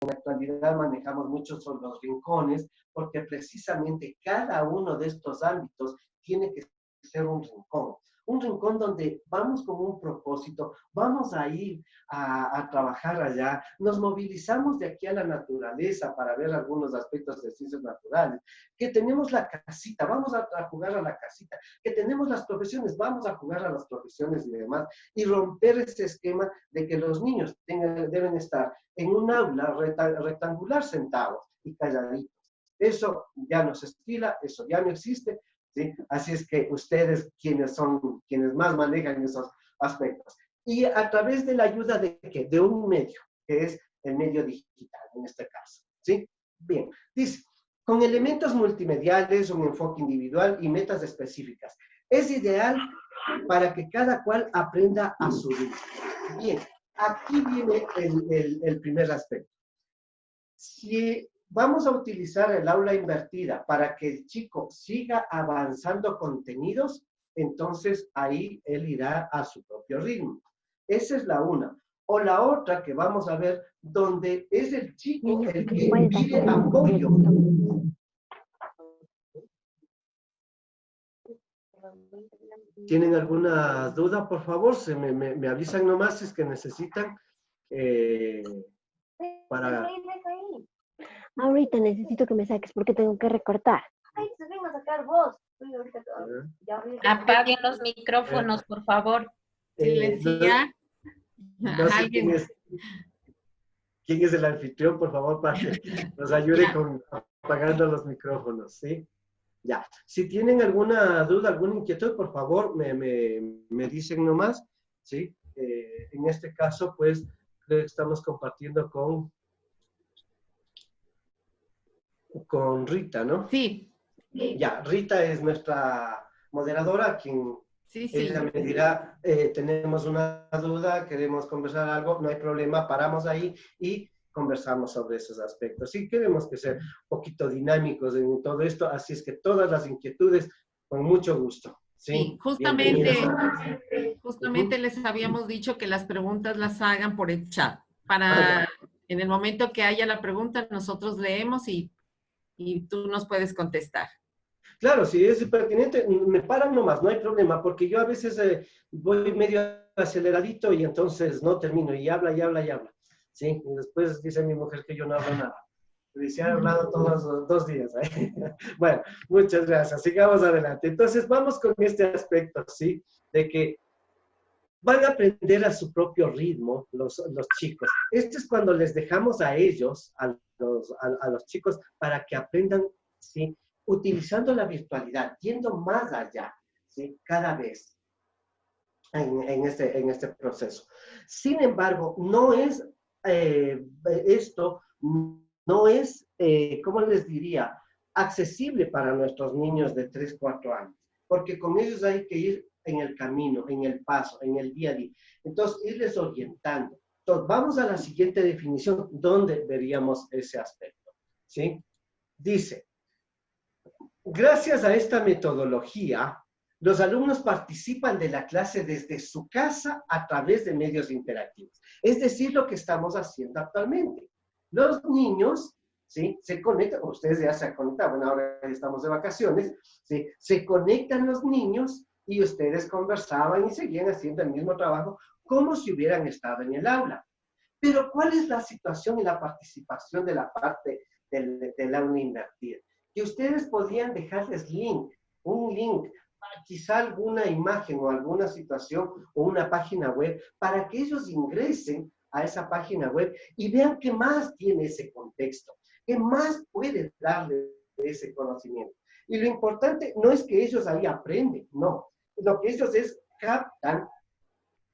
la actualidad manejamos mucho son los rincones, porque precisamente cada uno de estos ámbitos tiene que ser un rincón donde vamos con un propósito, vamos a ir a trabajar allá, nos movilizamos de aquí a la naturaleza para ver algunos aspectos de ciencias naturales, que tenemos la casita, vamos a jugar a la casita, que tenemos las profesiones, vamos a jugar a las profesiones y demás, y romper ese esquema de que los niños deben estar en un aula rectangular sentados y calladitos. Eso ya no se estila, eso ya no existe, ¿sí? Así es que ustedes, quienes más manejan esos aspectos. Y a través de la ayuda de ¿qué? De un medio, que es el medio digital, en este caso, ¿sí? Bien, dice, con elementos multimediales, un enfoque individual y metas específicas. Es ideal para que cada cual aprenda a su ritmo. Bien, aquí viene el primer aspecto. Si vamos a utilizar el aula invertida para que el chico siga avanzando contenidos, entonces ahí él irá a su propio ritmo. Esa es la una. O la otra que vamos a ver, donde es el chico el que pide apoyo. ¿Tienen alguna duda? Por favor, me avisan nomás si es que necesitan para... Ahorita necesito que me saques porque tengo que recortar. Ay, se vengo a sacar vos. Apaguen los micrófonos, por favor. Silencia. No sé quién es el anfitrión, por favor, para que nos ayude con apagando los micrófonos, ¿sí? Ya. Si tienen alguna duda, alguna inquietud, por favor, me dicen nomás, ¿sí? En este caso, pues, creo que estamos compartiendo con Rita, ¿no? Sí. Ya, Rita es nuestra moderadora, quien ella me dirá, tenemos una duda, queremos conversar algo, no hay problema, paramos ahí y conversamos sobre esos aspectos. Sí, queremos que ser un poquito dinámicos en todo esto, así es que todas las inquietudes, con mucho gusto. Sí, justamente les habíamos dicho que las preguntas las hagan por el chat, para en el momento que haya la pregunta, nosotros leemos y tú nos puedes contestar. Claro, si es pertinente, me paran nomás, no hay problema, porque yo a veces voy medio aceleradito y entonces no termino, y habla, y habla, y habla. Sí, y después dice mi mujer que yo no hablo nada. Dice, ha hablado todos los 2 días. Bueno, muchas gracias. Sigamos adelante. Entonces, vamos con este aspecto, ¿sí? De que van a aprender a su propio ritmo los chicos. Esto es cuando les dejamos a ellos, a los chicos, para que aprendan, ¿sí? Utilizando la virtualidad, yendo más allá, ¿sí? Cada vez en este proceso. Sin embargo, no es esto, no es, ¿cómo les diría?, accesible para nuestros niños de 3, 4 años, porque con ellos hay que ir en el camino, en el paso, en el día a día. Entonces, irles orientando. Entonces, vamos a la siguiente definición, donde veríamos ese aspecto, ¿sí? Dice, gracias a esta metodología, los alumnos participan de la clase desde su casa a través de medios interactivos. Es decir, lo que estamos haciendo actualmente. Los niños, ¿sí? Se conectan, ustedes ya se han conectado, bueno, ahora estamos de vacaciones, ¿sí? Se conectan los niños y ustedes conversaban y seguían haciendo el mismo trabajo como si hubieran estado en el aula. Pero, ¿cuál es la situación y la participación de la parte del aula invertida? Que ustedes podían dejarles un link, quizá alguna imagen o alguna situación o una página web para que ellos ingresen a esa página web y vean qué más tiene ese contexto, qué más puede darle de ese conocimiento. Y lo importante no es que ellos ahí aprenden, no. Lo que ellos captan,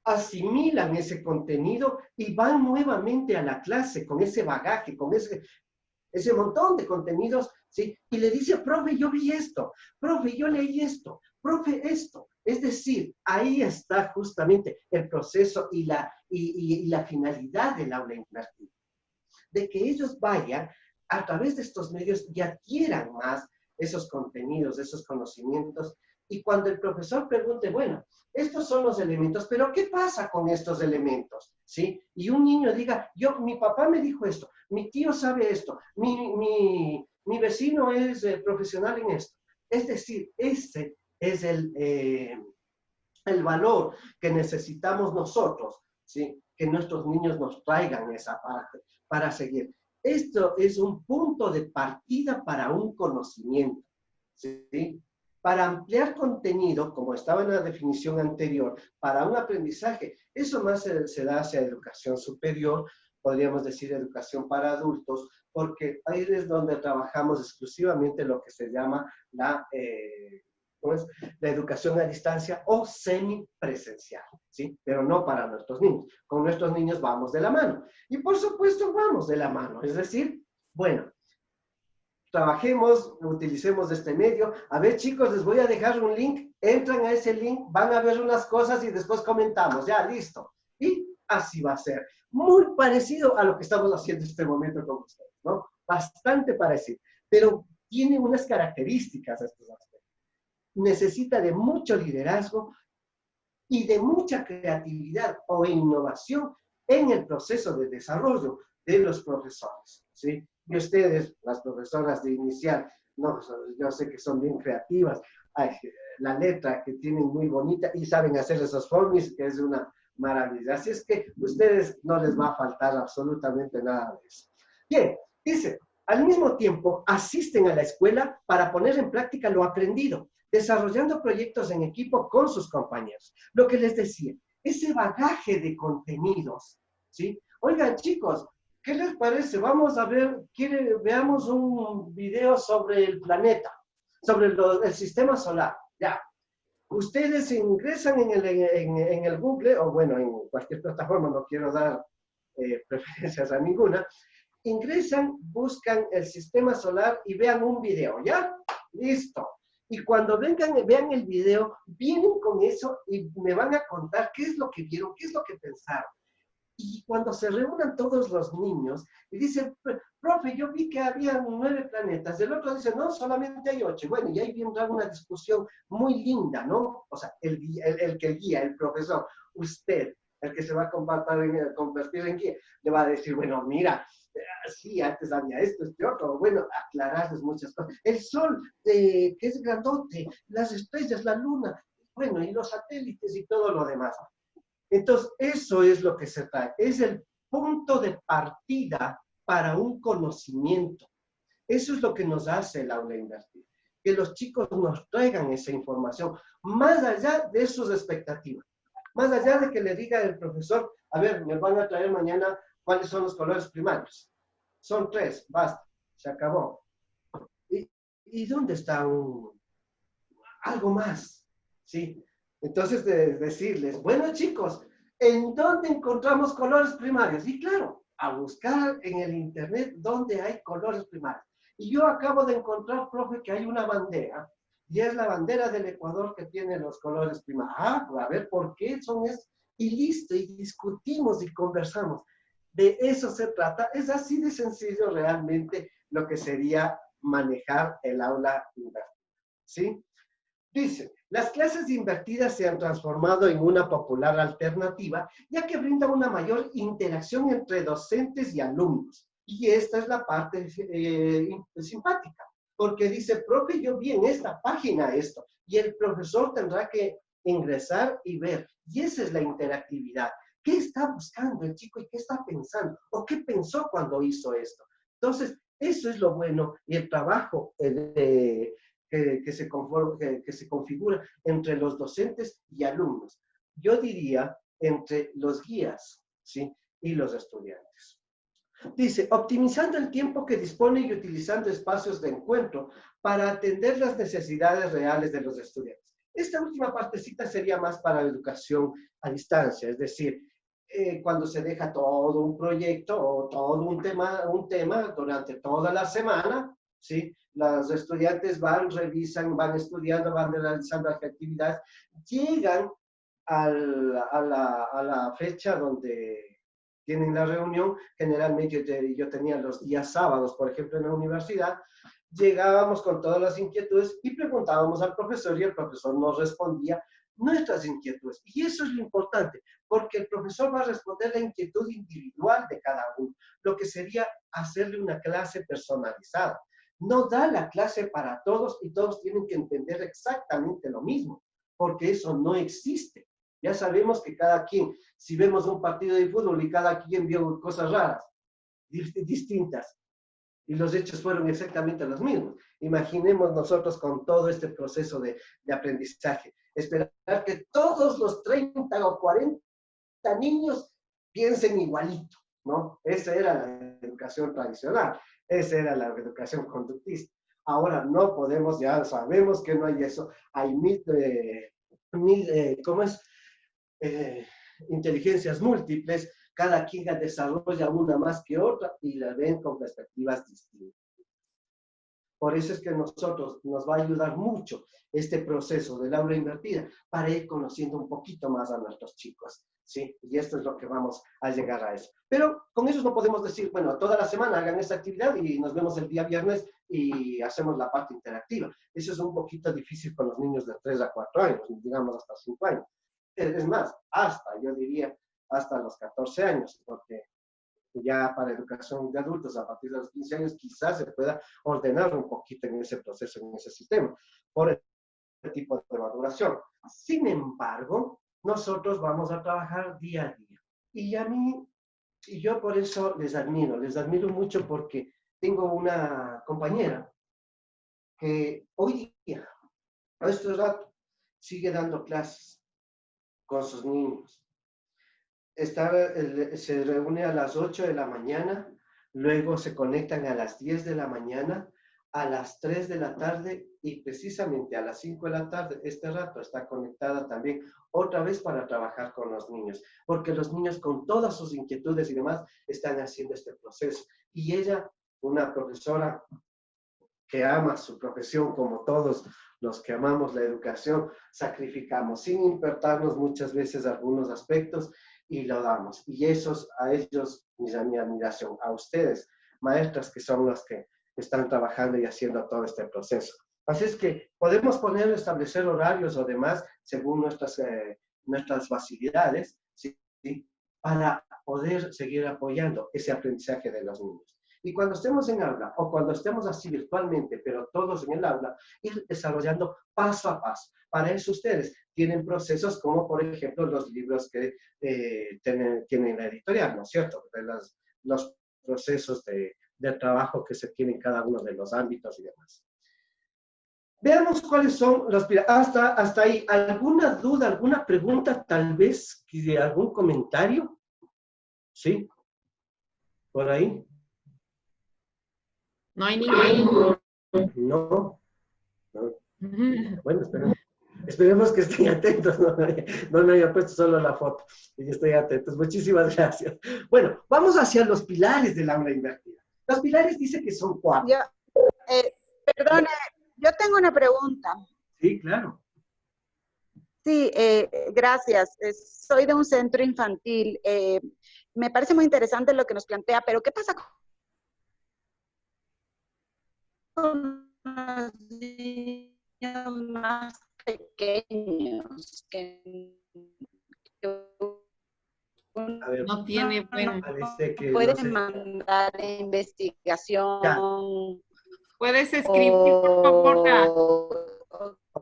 asimilan ese contenido y van nuevamente a la clase con ese bagaje, con ese montón de contenidos, ¿sí? Y le dice, profe, yo vi esto, profe, yo leí esto, profe, esto. Es decir, ahí está justamente el proceso y la finalidad del aula invertida. De que ellos vayan a través de estos medios y adquieran más esos contenidos, esos conocimientos. Y cuando el profesor pregunte, bueno, estos son los elementos, pero ¿qué pasa con estos elementos? ¿sí? Y un niño diga, mi papá me dijo esto, mi tío sabe esto, mi vecino es profesional en esto. Es decir, ese es el valor que necesitamos nosotros, ¿sí? Que nuestros niños nos traigan esa parte para seguir. Esto es un punto de partida para un conocimiento, ¿sí? Para ampliar contenido, como estaba en la definición anterior, para un aprendizaje, eso más se da hacia educación superior, podríamos decir educación para adultos, porque ahí es donde trabajamos exclusivamente lo que se llama la educación a distancia o semipresencial, ¿sí? Pero no para nuestros niños. Con nuestros niños vamos de la mano. Y por supuesto vamos de la mano. Es decir, bueno, trabajemos, utilicemos este medio. A ver, chicos, les voy a dejar un link. Entran a ese link, van a ver unas cosas y después comentamos. Ya, listo. Y así va a ser. Muy parecido a lo que estamos haciendo en este momento con ustedes, ¿no? Bastante parecido. Pero tiene unas características estos aspectos. Necesita de mucho liderazgo y de mucha creatividad o innovación en el proceso de desarrollo de los profesores, ¿sí? Y ustedes, las profesoras de inicial, no, yo sé que son bien creativas, la letra que tienen muy bonita y saben hacer esos formis, que es una maravilla. Así es que a ustedes no les va a faltar absolutamente nada de eso. Bien, dice, al mismo tiempo asisten a la escuela para poner en práctica lo aprendido, desarrollando proyectos en equipo con sus compañeros. Lo que les decía, ese bagaje de contenidos, ¿sí? Oigan, chicos, ¿qué les parece? Vamos a ver, veamos un video sobre el planeta, sobre el sistema solar. Ya. Ustedes ingresan en el Google, o bueno, en cualquier plataforma, no quiero dar preferencias a ninguna, ingresan, buscan el sistema solar y vean un video, ¿ya? Listo. Y cuando vean el video, vienen con eso y me van a contar qué es lo que vieron, qué es lo que pensaron. Y cuando se reúnan todos los niños y dicen, profe, yo vi que había 9 planetas, el otro dice, no, solamente hay 8. Bueno, y ahí vendrá una discusión muy linda, ¿no? O sea, el que guía, el profesor, usted, el que se va a convertir en guía, le va a decir, bueno, mira, sí, antes había esto, este otro, bueno, aclararles muchas cosas. El sol, que es grandote, las estrellas, la luna, bueno, y los satélites y todo lo demás. Entonces, eso es lo que se trae, es el punto de partida para un conocimiento. Eso es lo que nos hace el aula invertida, que los chicos nos traigan esa información, más allá de sus expectativas, más allá de que le diga el profesor, a ver, me van a traer mañana cuáles son los colores primarios. Son 3, basta, se acabó. ¿Y dónde está algo más? ¿Sí? Entonces, decirles, bueno, chicos, ¿en dónde encontramos colores primarios? Y claro, a buscar en el internet dónde hay colores primarios. Y yo acabo de encontrar, profe, que hay una bandera, y es la bandera del Ecuador que tiene los colores primarios. Ah, a ver, ¿por qué son esos? Y listo, y discutimos y conversamos. De eso se trata. Es así de sencillo realmente lo que sería manejar el aula invertida. ¿Sí? Dice, las clases invertidas se han transformado en una popular alternativa, ya que brinda una mayor interacción entre docentes y alumnos. Y esta es la parte simpática, porque dice, profe, yo vi en esta página esto, y el profesor tendrá que ingresar y ver. Y esa es la interactividad. ¿Qué está buscando el chico y qué está pensando? ¿O qué pensó cuando hizo esto? Entonces, eso es lo bueno y el trabajo que se configura entre los docentes y alumnos. Yo diría entre los guías, ¿sí? Y los estudiantes. Dice, optimizando el tiempo que dispone y utilizando espacios de encuentro para atender las necesidades reales de los estudiantes. Esta última partecita sería más para la educación a distancia, es decir, cuando se deja todo un proyecto o todo un tema durante toda la semana, ¿sí? Los estudiantes van, revisan, van estudiando, van realizando actividades, llegan a la fecha donde tienen la reunión. Generalmente yo tenía los días sábados, por ejemplo, en la universidad, llegábamos con todas las inquietudes y preguntábamos al profesor y el profesor nos respondía nuestras inquietudes. Y eso es lo importante, porque el profesor va a responder la inquietud individual de cada uno, lo que sería hacerle una clase personalizada. No da la clase para todos y todos tienen que entender exactamente lo mismo, porque eso no existe. Ya sabemos que cada quien, si vemos un partido de fútbol y cada quien vio cosas raras, distintas, y los hechos fueron exactamente los mismos. Imaginemos nosotros con todo este proceso de aprendizaje, esperar que todos los 30 o 40 niños piensen igualito, ¿no? Esa era la educación tradicional, esa era la educación conductista. Ahora no podemos, ya sabemos que no hay eso, hay ¿cómo es? Inteligencias múltiples, cada quien desarrolla una más que otra y la ven con perspectivas distintas. Por eso es que nosotros nos va a ayudar mucho este proceso del aula invertida para ir conociendo un poquito más a nuestros chicos, ¿sí? Y esto es lo que vamos a llegar a eso. Pero con ellos no podemos decir, bueno, toda la semana hagan esta actividad y nos vemos el día viernes y hacemos la parte interactiva. Eso es un poquito difícil con los niños de 3 a 4 años, digamos hasta 5 años. Es más, yo diría, hasta los 14 años, porque ya para educación de adultos a partir de los 15 años quizás se pueda ordenar un poquito en ese proceso, en ese sistema, por este tipo de maduración. Sin embargo, nosotros vamos a trabajar día a día. Y yo por eso les admiro mucho porque tengo una compañera que hoy día, a este rato, sigue dando clases con sus niños. Se reúne a las 8 de la mañana, luego se conectan a las 10 de la mañana, a las 3 de la tarde y precisamente a las 5 de la tarde, este rato está conectada también otra vez para trabajar con los niños, porque los niños con todas sus inquietudes y demás están haciendo este proceso. Y ella, una profesora que ama su profesión como todos los que amamos la educación, sacrificamos sin importarnos muchas veces algunos aspectos y lo damos. Y a ellos, mi admiración, a ustedes, maestras que son las que están trabajando y haciendo todo este proceso. Así es que podemos establecer horarios o demás según nuestras facilidades, ¿sí? Para poder seguir apoyando ese aprendizaje de los niños. Y cuando estemos en aula o cuando estemos así virtualmente, pero todos en el aula, ir desarrollando paso a paso. Para eso ustedes tienen procesos como, por ejemplo, los libros que tienen la editorial, ¿no es cierto? De los procesos de trabajo que se tienen en cada uno de los ámbitos y demás. Veamos cuáles son los... Hasta ahí, ¿alguna duda, alguna pregunta, tal vez, algún comentario? ¿Sí? ¿Por ahí? No hay ninguno. No. Bueno, esperemos que estén atentos. No me había puesto solo la foto. Y estoy atento. Muchísimas gracias. Bueno, vamos hacia los pilares del aula invertida. Los pilares dice que son 4. Perdone, yo tengo una pregunta. Sí, claro. Sí, gracias. Soy de un centro infantil. Me parece muy interesante lo que nos plantea, pero ¿qué pasa con los niños más pequeños? A ver, No tiene, bueno, parece que pueden mandar investigación. Ya. puedes escribir, por favor,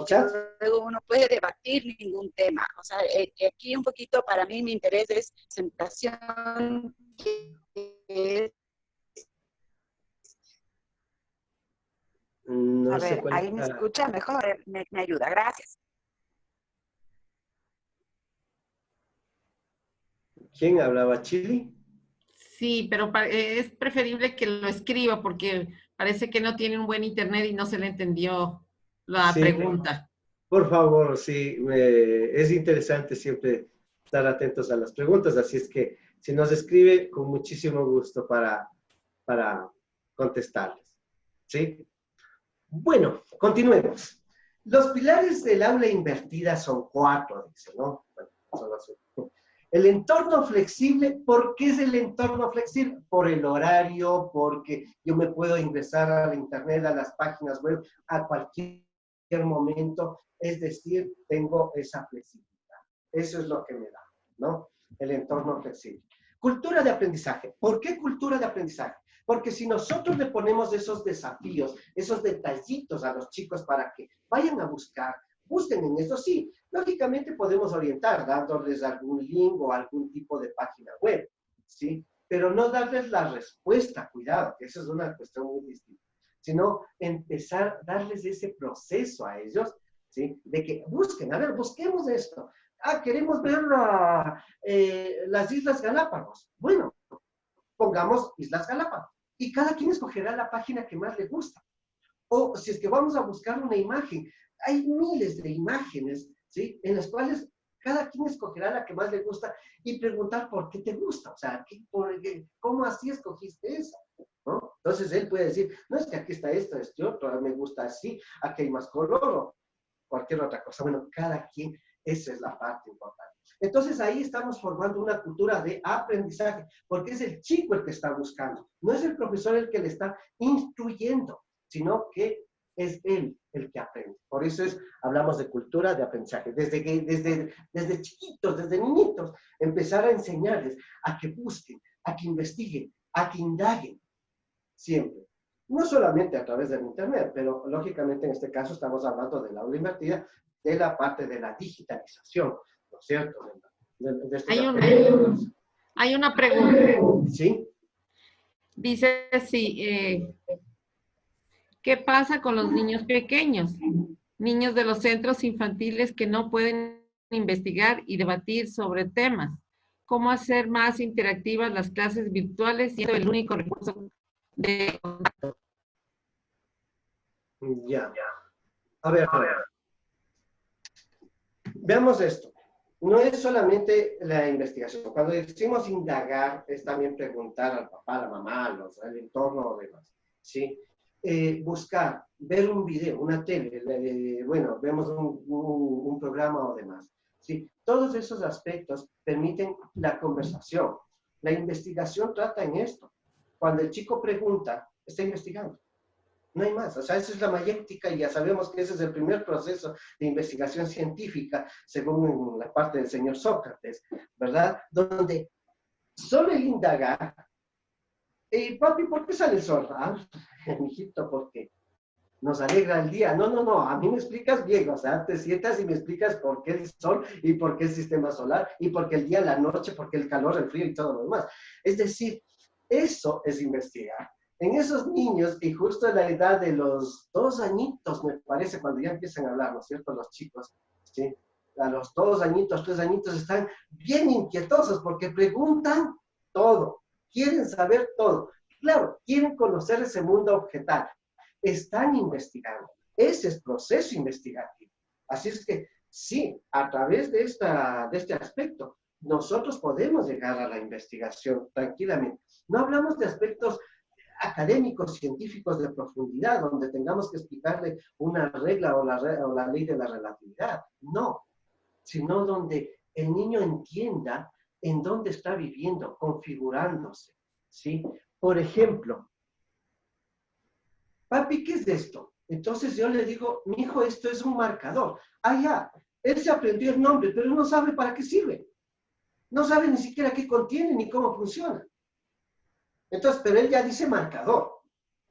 ¿Chat? Luego uno puede debatir ningún tema. O sea, aquí un poquito para mí mi interés es presentación. No A sé ver, cuál ahí me escucha mejor, me ayuda, gracias. ¿Quién hablaba? ¿Chili? Sí, pero es preferible que lo escriba porque parece que no tiene un buen internet y no se le entendió la Sí. pregunta. Por favor, sí, es interesante siempre estar atentos a las preguntas, así es que si nos escribe, con muchísimo gusto para contestarles. ¿Sí? Bueno, continuemos. Los pilares del aula invertida son 4, dice, ¿no? Bueno, son los 8. El entorno flexible, ¿por qué es el entorno flexible? Por el horario, porque yo me puedo ingresar al internet, a las páginas web, a cualquier momento, es decir, tengo esa flexibilidad. Eso es lo que me da, ¿no? El entorno flexible. Cultura de aprendizaje. ¿Por qué cultura de aprendizaje? Porque si nosotros le ponemos esos desafíos, esos detallitos a los chicos para que vayan a buscar, busquen en eso, sí, lógicamente podemos orientar dándoles algún link o algún tipo de página web, ¿sí? Pero no darles la respuesta, cuidado, que eso es una cuestión muy distinta, sino empezar a darles ese proceso a ellos, ¿sí? De que busquen, a ver, busquemos esto. Ah, queremos ver las Islas Galápagos. Bueno, pongamos Islas Galápagos. Y cada quien escogerá la página que más le gusta. O si es que vamos a buscar una imagen, hay miles de imágenes, ¿sí? En las cuales cada quien escogerá la que más le gusta y preguntar por qué te gusta. O sea, ¿cómo así escogiste esa? ¿No? Entonces él puede decir, no, es que aquí está esto, este otro, me gusta así, aquí hay más color o cualquier otra cosa. Bueno, cada quien, esa es la parte importante. Entonces ahí estamos formando una cultura de aprendizaje, porque es el chico el que está buscando, no es el profesor el que le está instruyendo, sino que es él el que aprende. Por eso hablamos de cultura de aprendizaje, desde chiquitos, desde niñitos, empezar a enseñarles a que busquen, a que investiguen, a que indaguen, siempre. No solamente a través del Internet, pero lógicamente en este caso estamos hablando del aula invertida, de la parte de la digitalización, ¿no es cierto? Hay una pregunta. ¿Sí? Dice así, ¿qué pasa con los niños pequeños? Niños de los centros infantiles que no pueden investigar y debatir sobre temas. ¿Cómo hacer más interactivas las clases virtuales siendo el único recurso de contacto? Ya. A ver. Veamos esto. No es solamente la investigación. Cuando decimos indagar, es también preguntar al papá, a la mamá, al entorno o demás. ¿Sí? Buscar, ver un video, una tele, bueno, vemos un programa o demás. ¿Sí? Todos esos aspectos permiten la conversación. La investigación trata en esto. Cuando el chico pregunta, está investigando. No hay más. O sea, esa es la mayéutica y ya sabemos que ese es el primer proceso de investigación científica, según la parte del señor Sócrates, ¿verdad? Donde solo el indagar, papi, ¿por qué sale el sol? Ah, mijito, ¿por qué? Nos alegra el día. No, a mí me explicas bien, o sea, te sientas y me explicas por qué el sol y por qué el sistema solar y por qué el día, la noche, por qué el calor, el frío y todo lo demás. Es decir, eso es investigar. En esos niños, y justo en la edad de los 2 añitos, me parece, cuando ya empiezan a hablar, ¿no es cierto?, los chicos, ¿sí? A los 2 añitos, 3 añitos, están bien inquietosos porque preguntan todo, quieren saber todo. Claro, quieren conocer ese mundo objetal. Están investigando. Ese es proceso investigativo. Así es que, sí, a través de este aspecto, nosotros podemos llegar a la investigación tranquilamente. No hablamos de aspectos académicos, científicos de profundidad, donde tengamos que explicarle una regla o la ley de la relatividad. No, sino donde el niño entienda en dónde está viviendo, configurándose, ¿sí? Por ejemplo, papi, ¿qué es esto? Entonces yo le digo, mi hijo, esto es un marcador. Ah, ya, él se aprendió el nombre, pero no sabe para qué sirve. No sabe ni siquiera qué contiene ni cómo funciona. Entonces, pero él ya dice marcador.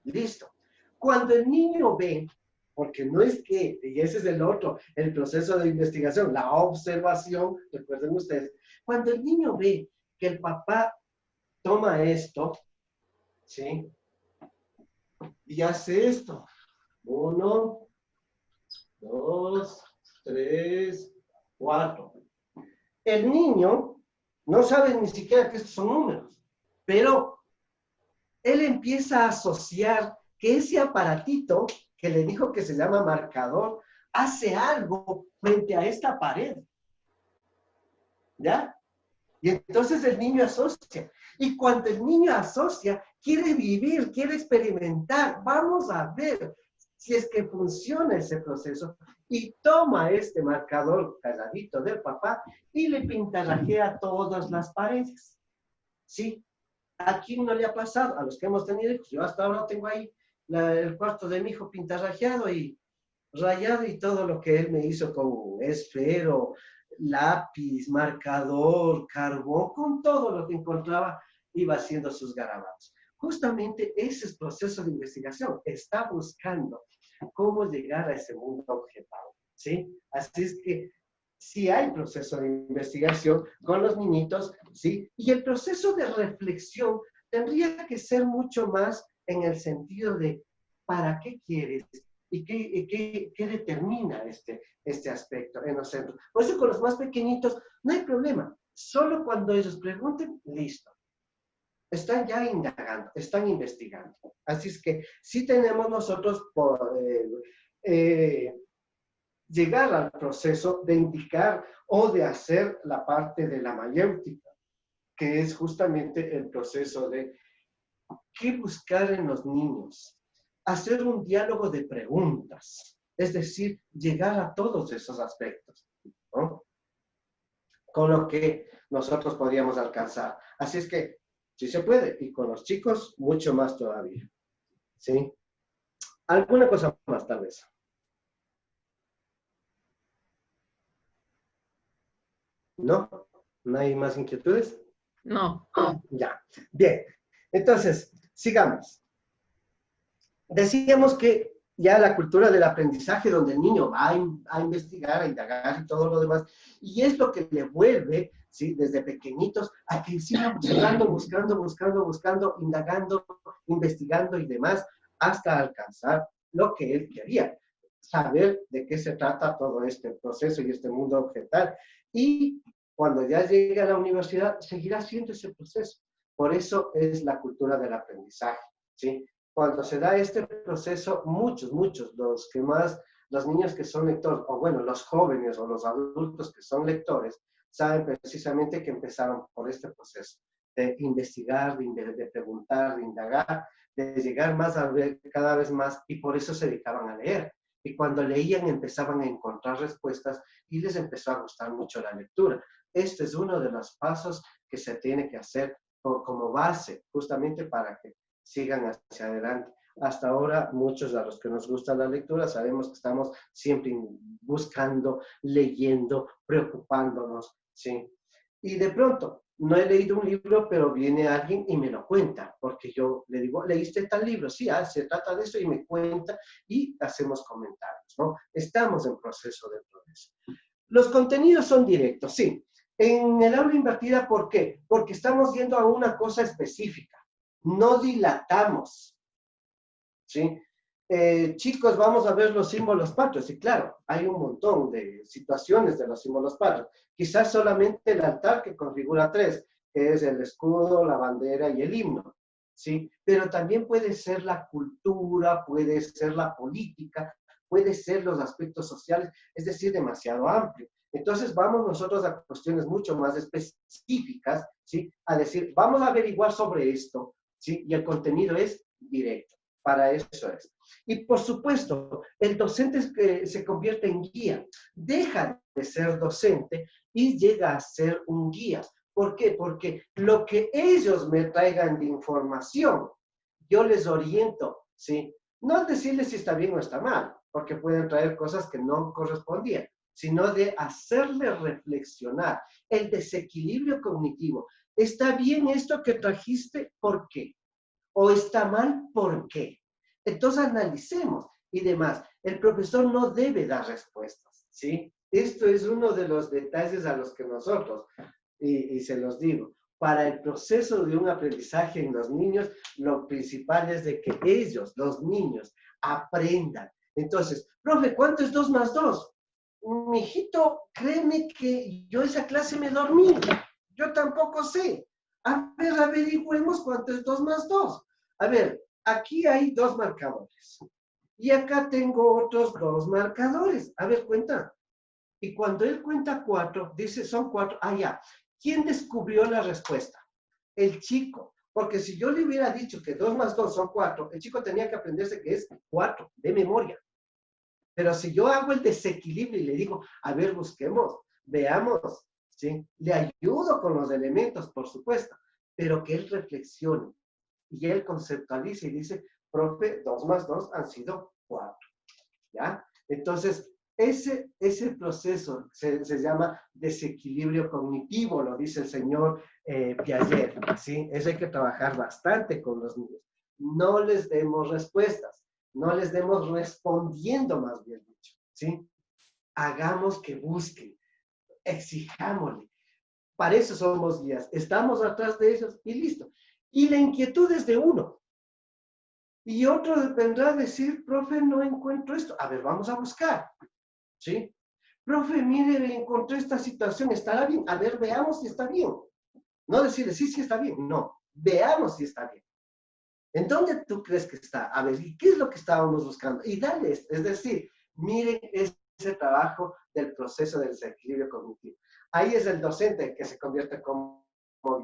Listo. Cuando el niño ve, porque no es que, y ese es el proceso de investigación, la observación, recuerden ustedes, cuando el niño ve que el papá toma esto, ¿sí? Y hace esto. 1, 2, 3, 4. El niño no sabe ni siquiera que estos son números, pero él empieza a asociar que ese aparatito que le dijo que se llama marcador hace algo frente a esta pared. ¿Ya? Y entonces el niño asocia. Y cuando el niño asocia, quiere vivir, quiere experimentar. Vamos a ver si es que funciona ese proceso. Y toma este marcador calladito del papá y le pintarrajea todas las paredes. ¿Sí? ¿A quién no le ha pasado? A los que hemos tenido hijos. Yo hasta ahora tengo ahí el cuarto de mi hijo pintarrajeado y rayado y todo lo que él me hizo con esfero, lápiz, marcador, carbón, con todo lo que encontraba, iba haciendo sus garabatos. Justamente ese es proceso de investigación. Está buscando cómo llegar a ese mundo objetado, ¿sí? Así es que sí hay proceso de investigación con los niñitos, ¿sí? Y el proceso de reflexión tendría que ser mucho más en el sentido de ¿para qué quieres? ¿Y qué determina este aspecto en los centros? Por eso con los más pequeñitos no hay problema. Solo cuando ellos pregunten, listo. Están ya indagando, están investigando. Así es que sí tenemos nosotros por, llegar al proceso de indicar o de hacer la parte de la mayéutica, que es justamente el proceso de qué buscar en los niños, hacer un diálogo de preguntas, es decir, llegar a todos esos aspectos, ¿no? Con lo que nosotros podríamos alcanzar. Así es que sí se puede, y con los chicos mucho más todavía, ¿sí? ¿Alguna cosa más tal vez? ¿No? ¿No hay más inquietudes? No. Ya, bien. Entonces, sigamos. Decíamos que ya la cultura del aprendizaje, donde el niño va a investigar, a indagar y todo lo demás, y es lo que le vuelve, ¿sí? Desde pequeñitos, a que siga buscando, indagando, investigando y demás, hasta alcanzar lo que él quería, saber de qué se trata todo este proceso y este mundo objetal. Y cuando ya llegue a la universidad, seguirá haciendo ese proceso. Por eso es la cultura del aprendizaje, ¿sí? Cuando se da este proceso, muchos, los niños que son lectores, o bueno, los jóvenes o los adultos que son lectores, saben precisamente que empezaron por este proceso de investigar, de preguntar, de indagar, de llegar más a ver cada vez más, y por eso se dedicaban a leer. Y cuando leían empezaban a encontrar respuestas y les empezó a gustar mucho la lectura. Este es uno de los pasos que se tiene que hacer como base, justamente para que sigan hacia adelante. Hasta ahora, muchos de los que nos gusta la lectura sabemos que estamos siempre buscando, leyendo, preocupándonos, ¿sí? Y de pronto, no he leído un libro, pero viene alguien y me lo cuenta, porque yo le digo, ¿leíste tal libro? Sí, se trata de eso, y me cuenta, y hacemos comentarios, ¿no? Estamos en proceso de progreso. Los contenidos son directos, sí. En el aula invertida, ¿por qué? Porque estamos yendo a una cosa específica. No dilatamos, ¿sí? Chicos, vamos a ver los símbolos patrios. Y claro, hay un montón de situaciones de los símbolos patrios. Quizás solamente el altar, que configura 3, que es el escudo, la bandera y el himno, ¿sí? Pero también puede ser la cultura, puede ser la política, puede ser los aspectos sociales, es decir, demasiado amplio. Entonces vamos nosotros a cuestiones mucho más específicas, ¿sí? A decir, vamos a averiguar sobre esto, ¿sí? Y el contenido es directo. Para eso es. Y por supuesto, el docente se convierte en guía. Deja de ser docente y llega a ser un guía. ¿Por qué? Porque lo que ellos me traigan de información, yo les oriento, ¿sí? No al decirles si está bien o está mal, porque pueden traer cosas que no correspondían, sino de hacerles reflexionar. El desequilibrio cognitivo. ¿Está bien esto que trajiste? ¿Por qué? ¿O está mal? ¿Por qué? Entonces analicemos y demás. El profesor no debe dar respuestas, ¿sí? Esto es uno de los detalles a los que nosotros, y se los digo, para el proceso de un aprendizaje en los niños, lo principal es de que ellos, los niños, aprendan. Entonces, profe, ¿cuánto es 2 más 2? Mijito, créeme que yo esa clase me dormí. Yo tampoco sé. A ver, averigüemos cuánto es 2 más 2. A ver, aquí hay 2 marcadores. Y acá tengo otros 2 marcadores. A ver, cuenta. Y cuando él cuenta 4, dice, son 4. Ah, ya. ¿Quién descubrió la respuesta? El chico. Porque si yo le hubiera dicho que 2 más 2 son 4, el chico tenía que aprenderse que es 4, de memoria. Pero si yo hago el desequilibrio y le digo, a ver, busquemos, veamos, ¿sí? Le ayudo con los elementos, por supuesto, pero que él reflexione y él conceptualice y dice, profe, 2 más 2 han sido 4, ¿ya? Entonces, ese proceso se llama desequilibrio cognitivo, lo dice el señor Piaget, ¿sí? Eso hay que trabajar bastante con los niños. No les demos respuestas, no les demos respondiendo, más bien dicho, ¿sí? Hagamos que busquen, exijámosle. Para eso somos guías, estamos atrás de ellos y listo. Y la inquietud es de uno. Y otro vendrá a decir, profe, no encuentro esto. A ver, vamos a buscar, ¿sí? Profe, mire, encontré esta situación, ¿estará bien? A ver, veamos si está bien. No decirle, sí, sí está bien. No, veamos si está bien. ¿En dónde tú crees que está? A ver, ¿y qué es lo que estábamos buscando? Y dale, es decir, miren ese trabajo del proceso del desequilibrio cognitivo. Ahí es el docente que se convierte como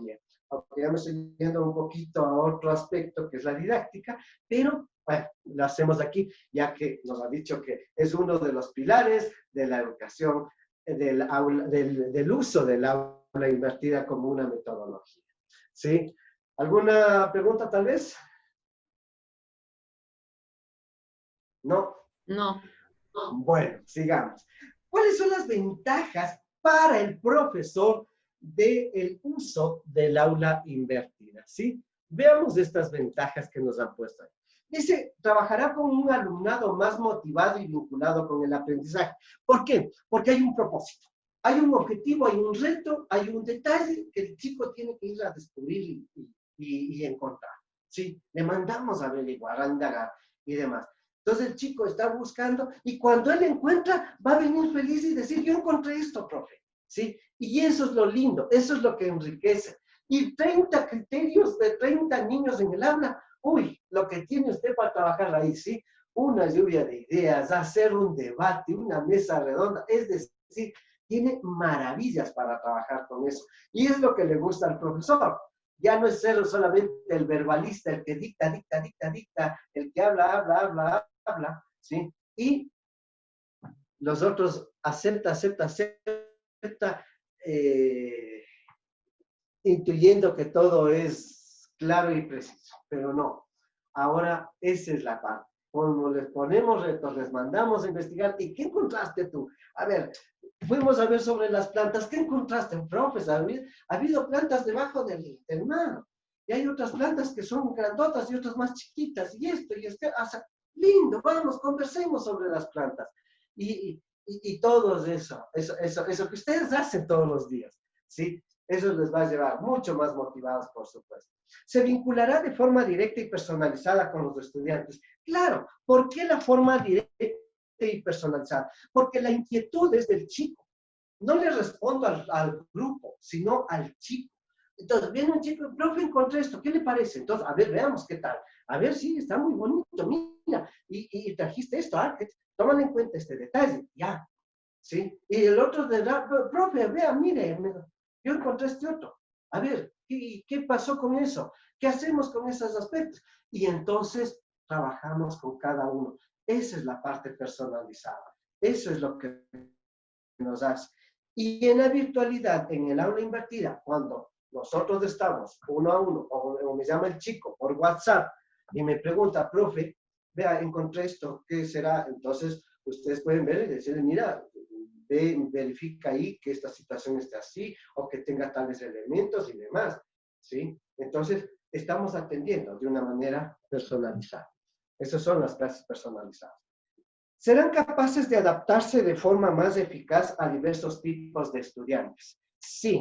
guía. Aunque ya me estoy yendo un poquito a otro aspecto que es la didáctica, pero bueno, lo hacemos aquí, ya que nos ha dicho que es uno de los pilares de la educación, del uso del aula invertida como una metodología. ¿Sí? ¿Alguna pregunta tal vez? No. No. Bueno, sigamos. ¿Cuáles son las ventajas para el profesor del uso del aula invertida? ¿Sí? Veamos estas ventajas que nos han puesto ahí. Dice, trabajará con un alumnado más motivado y vinculado con el aprendizaje. ¿Por qué? Porque hay un propósito, hay un objetivo, hay un reto, hay un detalle que el chico tiene que ir a descubrir y encontrar. ¿Sí? Le mandamos a averiguar, a indagar y demás. Entonces el chico está buscando y cuando él encuentra, va a venir feliz y decir, yo encontré esto, profe. ¿Sí? Y eso es lo lindo, eso es lo que enriquece. Y 30 criterios de 30 niños en el aula, uy, lo que tiene usted para trabajar ahí, ¿sí? Una lluvia de ideas, hacer un debate, una mesa redonda, es decir, tiene maravillas para trabajar con eso. Y es lo que le gusta al profesor. Ya no es ser solamente el verbalista, el que dicta, dicta, dicta, dicta, el que habla, habla, habla, habla, ¿sí? Y los otros acepta, acepta, acepta, intuyendo que todo es claro y preciso, pero no. Ahora, esa es la parte. Cuando les ponemos retos, les mandamos a investigar. ¿Y qué encontraste tú? A ver, fuimos a ver sobre las plantas. ¿Qué encontraste, profesor? Ha habido plantas debajo del mar. Y hay otras plantas que son grandotas y otras más chiquitas. Y esto, y este. O sea, lindo, vamos, conversemos sobre las plantas. Y todo eso que ustedes hacen todos los días, ¿sí? Eso les va a llevar mucho más motivados, por supuesto. Se vinculará de forma directa y personalizada con los estudiantes. Claro, ¿por qué la forma directa y personalizada? Porque la inquietud es del chico. No le respondo al grupo, sino al chico. Entonces, viene un chico, profe, encontré esto, ¿qué le parece? Entonces, a ver, veamos qué tal. A ver, sí, está muy bonito, mira, y trajiste esto, tómale en cuenta este detalle, ya, ¿sí? Y el otro dirá, profe, vea, mire, yo encontré este otro. A ver, ¿qué pasó con eso? ¿Qué hacemos con esos aspectos? Y entonces trabajamos con cada uno. Esa es la parte personalizada. Eso es lo que nos hace. Y en la virtualidad, en el aula invertida, cuando nosotros estamos uno a uno, o me llama el chico por WhatsApp y me pregunta, profe, vea, encontré esto, ¿qué será? Entonces, ustedes pueden ver y decirle, mira, verifica ahí que esta situación esté así o que tenga tales elementos y demás, ¿sí? Entonces, estamos atendiendo de una manera personalizada. Esas son las clases personalizadas. ¿Serán capaces de adaptarse de forma más eficaz a diversos tipos de estudiantes? Sí,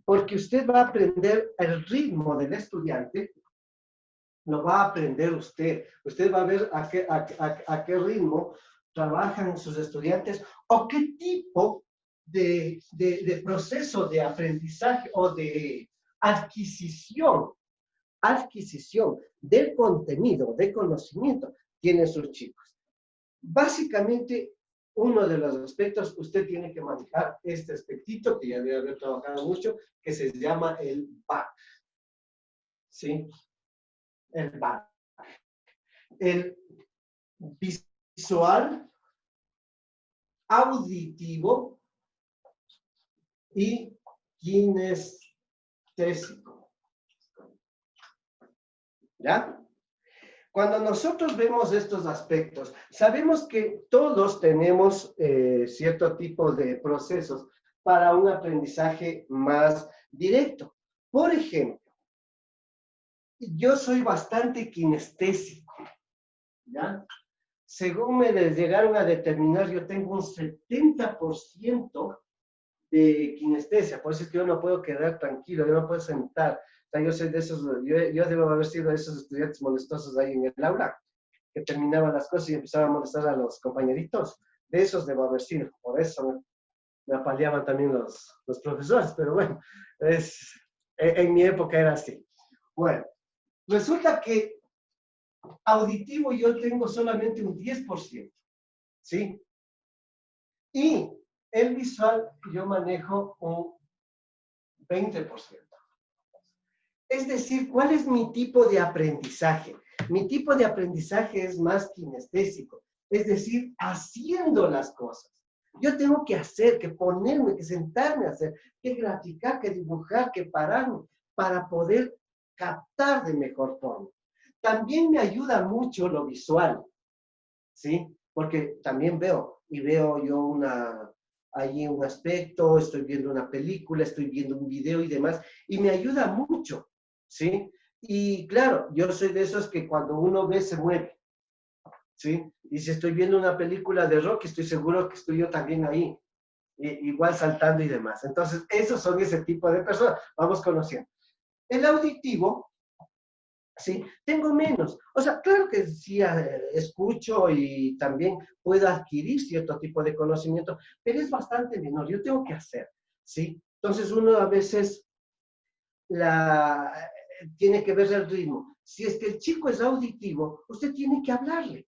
porque usted va a aprender el ritmo del estudiante, lo va a aprender usted. Usted va a ver a qué ritmo trabajan sus estudiantes o qué tipo de proceso de aprendizaje o de adquisición del contenido, de conocimiento tienen sus chicos. Básicamente, uno de los aspectos, usted tiene que manejar este aspectito que ya debe haber trabajado mucho, que se llama el back. ¿Sí? El back. El visual, auditivo y kinestésico. ¿Ya? cuando nosotros vemos estos aspectos, sabemos que todos tenemos cierto tipo de procesos para un aprendizaje más directo. Por ejemplo, yo soy bastante kinestésico, ¿ya? Según me les llegaron a determinar, yo tengo un 70% de kinestesia, por eso es que yo no puedo quedar tranquilo, yo no puedo sentar. O sea, yo soy de esos, yo debo haber sido de esos estudiantes molestosos ahí en el aula, que terminaban las cosas y empezaban a molestar a los compañeritos. De esos debo haber sido, por eso me apaleaban también los profesores, pero bueno, en mi época era así. Bueno, resulta que auditivo yo tengo solamente un 10%, ¿sí? Y el visual yo manejo un 20%. Es decir, ¿cuál es mi tipo de aprendizaje? Mi tipo de aprendizaje es más kinestésico, es decir, haciendo las cosas. Yo tengo que hacer, que ponerme, que sentarme a hacer, que graficar, que dibujar, que pararme para poder captar de mejor forma. También me ayuda mucho lo visual, ¿sí? Porque también veo, y veo yo allí un aspecto, estoy viendo una película, estoy viendo un video y demás, y me ayuda mucho, ¿sí? Y claro, yo soy de esos que cuando uno ve se mueve, ¿sí? Y si estoy viendo una película de rock, estoy seguro que estoy yo también ahí, igual saltando y demás. Entonces, esos son ese tipo de personas, vamos conociendo. El auditivo, sí, tengo menos. O sea, claro que sí escucho y también puedo adquirir cierto tipo de conocimiento, pero es bastante menor. Yo tengo que hacer, ¿sí? Entonces uno a veces tiene que ver el ritmo. Si es que el chico es auditivo, usted tiene que hablarle.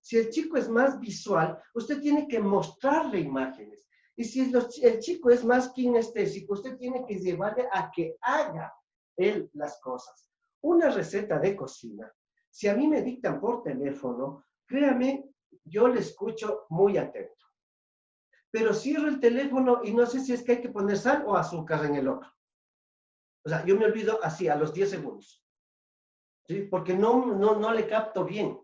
Si el chico es más visual, usted tiene que mostrarle imágenes. Y si el chico es más kinestésico, usted tiene que llevarle a que haga él las cosas. Una receta de cocina, si a mí me dictan por teléfono, créame, yo le escucho muy atento. Pero cierro el teléfono y no sé si es que hay que poner sal o azúcar en el otro. O sea, yo me olvido así, a los 10 segundos. ¿Sí? Porque no le capto bien.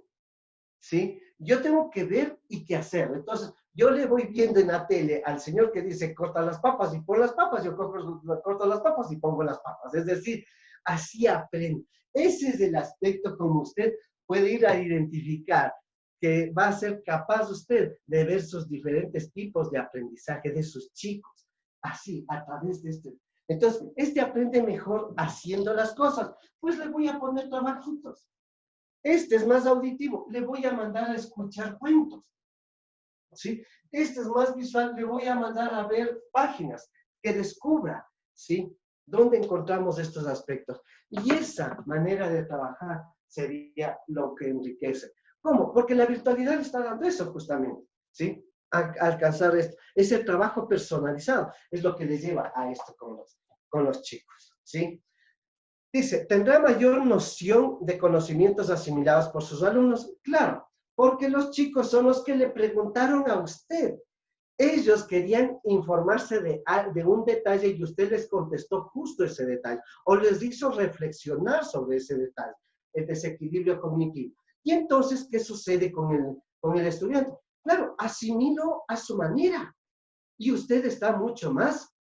¿Sí? Yo tengo que ver y qué hacer. Entonces, yo le voy viendo en la tele al señor que dice, corta las papas y pon las papas, yo corto las papas y pongo las papas. Es decir, así aprendo. Ese es el aspecto como usted puede ir a identificar que va a ser capaz usted de ver sus diferentes tipos de aprendizaje de sus chicos. Así, a través de este. Entonces, este aprende mejor haciendo las cosas. Pues le voy a poner trabajitos. Este es más auditivo, le voy a mandar a escuchar cuentos, ¿sí? Este es más visual, le voy a mandar a ver páginas, que descubra, ¿sí? ¿Dónde encontramos estos aspectos? Y esa manera de trabajar sería lo que enriquece. ¿Cómo? Porque la virtualidad está dando eso justamente, ¿sí? Alcanzar esto. Ese trabajo personalizado es lo que les lleva a esto con los chicos, ¿sí? Dice, ¿tendrá mayor noción de conocimientos asimilados por sus alumnos? Claro, porque los chicos son los que le preguntaron a usted. Ellos querían informarse de un detalle y usted les contestó justo ese detalle o les hizo reflexionar sobre ese detalle, el desequilibrio cognitivo. Y entonces, ¿qué sucede con el estudiante? Claro, asimiló a su manera y usted está mucho más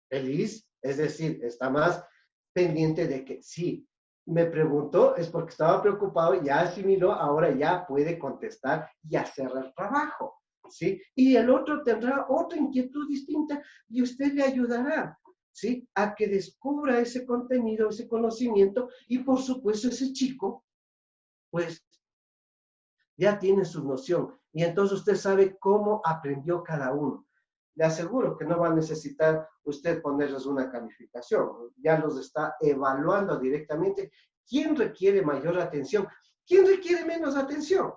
feliz, es decir, está más pendiente de que sí, me preguntó, es porque estaba preocupado, ya asimiló, ahora ya puede contestar y hacer el trabajo, ¿sí? Y el otro tendrá otra inquietud distinta y usted le ayudará, ¿sí? A que descubra ese contenido, ese conocimiento y por supuesto ese chico, pues ya tiene su noción y entonces usted sabe cómo aprendió cada uno. Le aseguro que no va a necesitar usted ponerles una calificación, ya los está evaluando directamente. ¿Quién requiere mayor atención? ¿Quién requiere menos atención?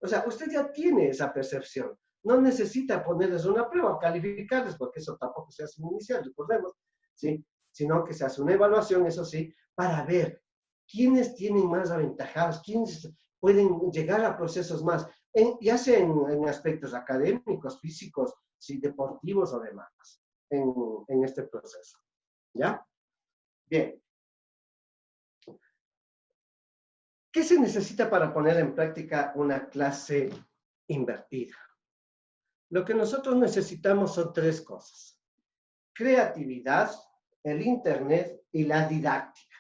O sea, usted ya tiene esa percepción. No necesita ponerles una prueba, calificarles, porque eso tampoco se hace inicial, recordemos, ¿sí? Sino que se hace una evaluación, eso sí, para ver quiénes tienen más aventajados, quiénes pueden llegar a procesos más, ya sea en aspectos académicos, físicos, sí, deportivos o demás, en este proceso. ¿Ya? Bien. ¿Qué se necesita para poner en práctica una clase invertida? Lo que nosotros necesitamos son tres cosas: creatividad, el internet y la didáctica.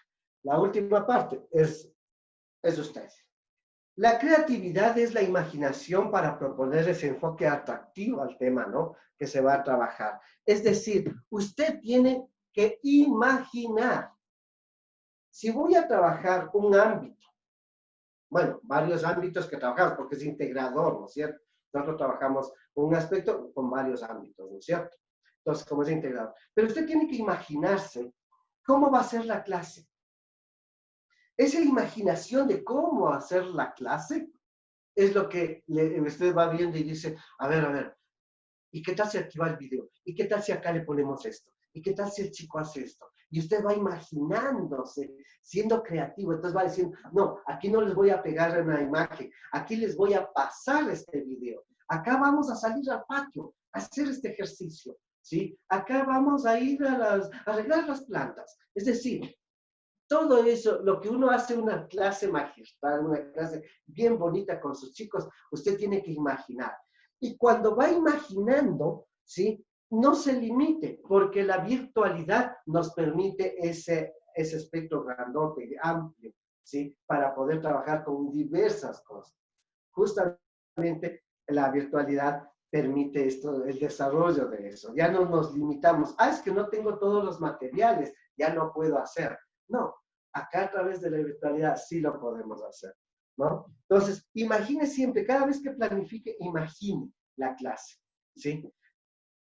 La última parte es usted. La creatividad es la imaginación para proponer ese enfoque atractivo al tema, ¿no? Que se va a trabajar. Es decir, usted tiene que imaginar. Si voy a trabajar un ámbito, bueno, varios ámbitos que trabajamos, porque es integrador, ¿no es cierto? Nosotros trabajamos un aspecto con varios ámbitos, ¿no es cierto? Entonces, como es integrador. Pero usted tiene que imaginarse cómo va a ser la clase. Esa imaginación de cómo hacer la clase es lo que usted va viendo y dice, a ver, ¿y qué tal si activa el video? ¿Y qué tal si acá le ponemos esto? ¿Y qué tal si el chico hace esto? Y usted va imaginándose, siendo creativo. Entonces va diciendo, no, aquí no les voy a pegar una imagen, aquí les voy a pasar este video. Acá vamos a salir al patio a hacer este ejercicio, ¿sí? Acá vamos a ir a arreglar las plantas. Es decir, todo eso, lo que uno hace en una clase magistral, una clase bien bonita con sus chicos, usted tiene que imaginar. Y cuando va imaginando, ¿sí? No se limite, porque la virtualidad nos permite ese espectro grandote, amplio, ¿sí? Para poder trabajar con diversas cosas. Justamente la virtualidad permite esto, el desarrollo de eso. Ya no nos limitamos. Es que no tengo todos los materiales, ya no puedo hacer. No, acá a través de la virtualidad sí lo podemos hacer, ¿no? Entonces, imagine siempre, cada vez que planifique, imagine la clase, ¿sí?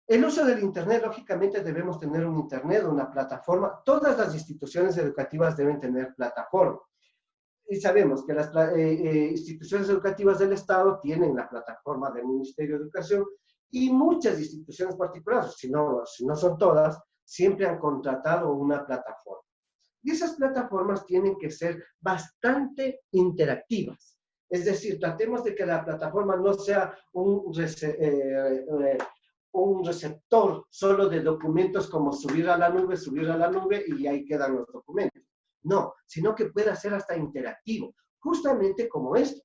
El uso del Internet, lógicamente debemos tener un Internet, una plataforma. Todas las instituciones educativas deben tener plataforma. Y sabemos que las instituciones educativas del Estado tienen la plataforma del Ministerio de Educación y muchas instituciones particulares, si no son todas, siempre han contratado una plataforma. Y esas plataformas tienen que ser bastante interactivas. Es decir, tratemos de que la plataforma no sea un receptor solo de documentos como subir a la nube y ahí quedan los documentos. No, sino que pueda ser hasta interactivo, justamente como esto,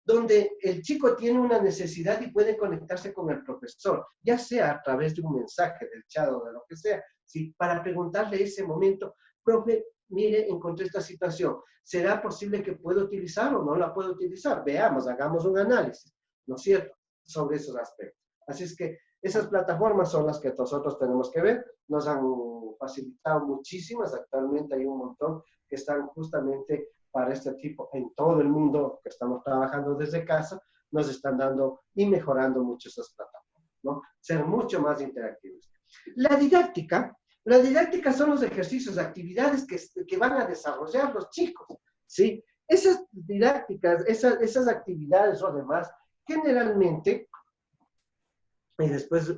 donde el chico tiene una necesidad y puede conectarse con el profesor, ya sea a través de un mensaje del chat o de lo que sea, ¿sí? Para preguntarle ese momento, profe, mire, encontré esta situación, ¿será posible que pueda utilizar o no la puedo utilizar? Veamos, hagamos un análisis, ¿no es cierto?, sobre esos aspectos. Así es que esas plataformas son las que nosotros tenemos que ver, nos han facilitado muchísimas, actualmente hay un montón que están justamente para este tipo en todo el mundo que estamos trabajando desde casa, nos están dando y mejorando mucho esas plataformas, ¿no? Ser mucho más interactivos. La didáctica son los ejercicios, actividades que van a desarrollar los chicos, ¿sí? Esas didácticas, esas actividades o demás, generalmente, y después,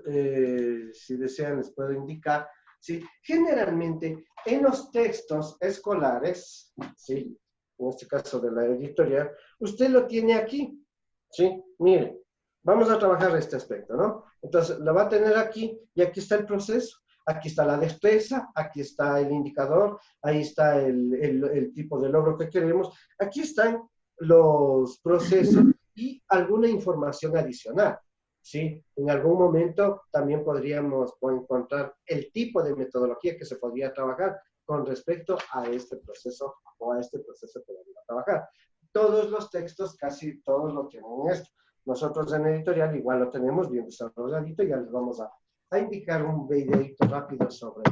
si desean, les puedo indicar, ¿sí? Generalmente, en los textos escolares, ¿sí? En este caso de la editorial, usted lo tiene aquí, ¿sí? Mire, vamos a trabajar este aspecto, ¿no? Entonces, lo va a tener aquí, y aquí está el proceso, aquí está la destreza, aquí está el indicador, ahí está el tipo de logro que queremos, aquí están los procesos y alguna información adicional, ¿sí? En algún momento también podríamos encontrar el tipo de metodología que se podría trabajar con respecto a este proceso o a este proceso que vamos a trabajar. Todos los textos, casi todos lo tienen esto. Nosotros en editorial igual lo tenemos bien desarrolladito y ya les vamos a indicar un videito rápido sobre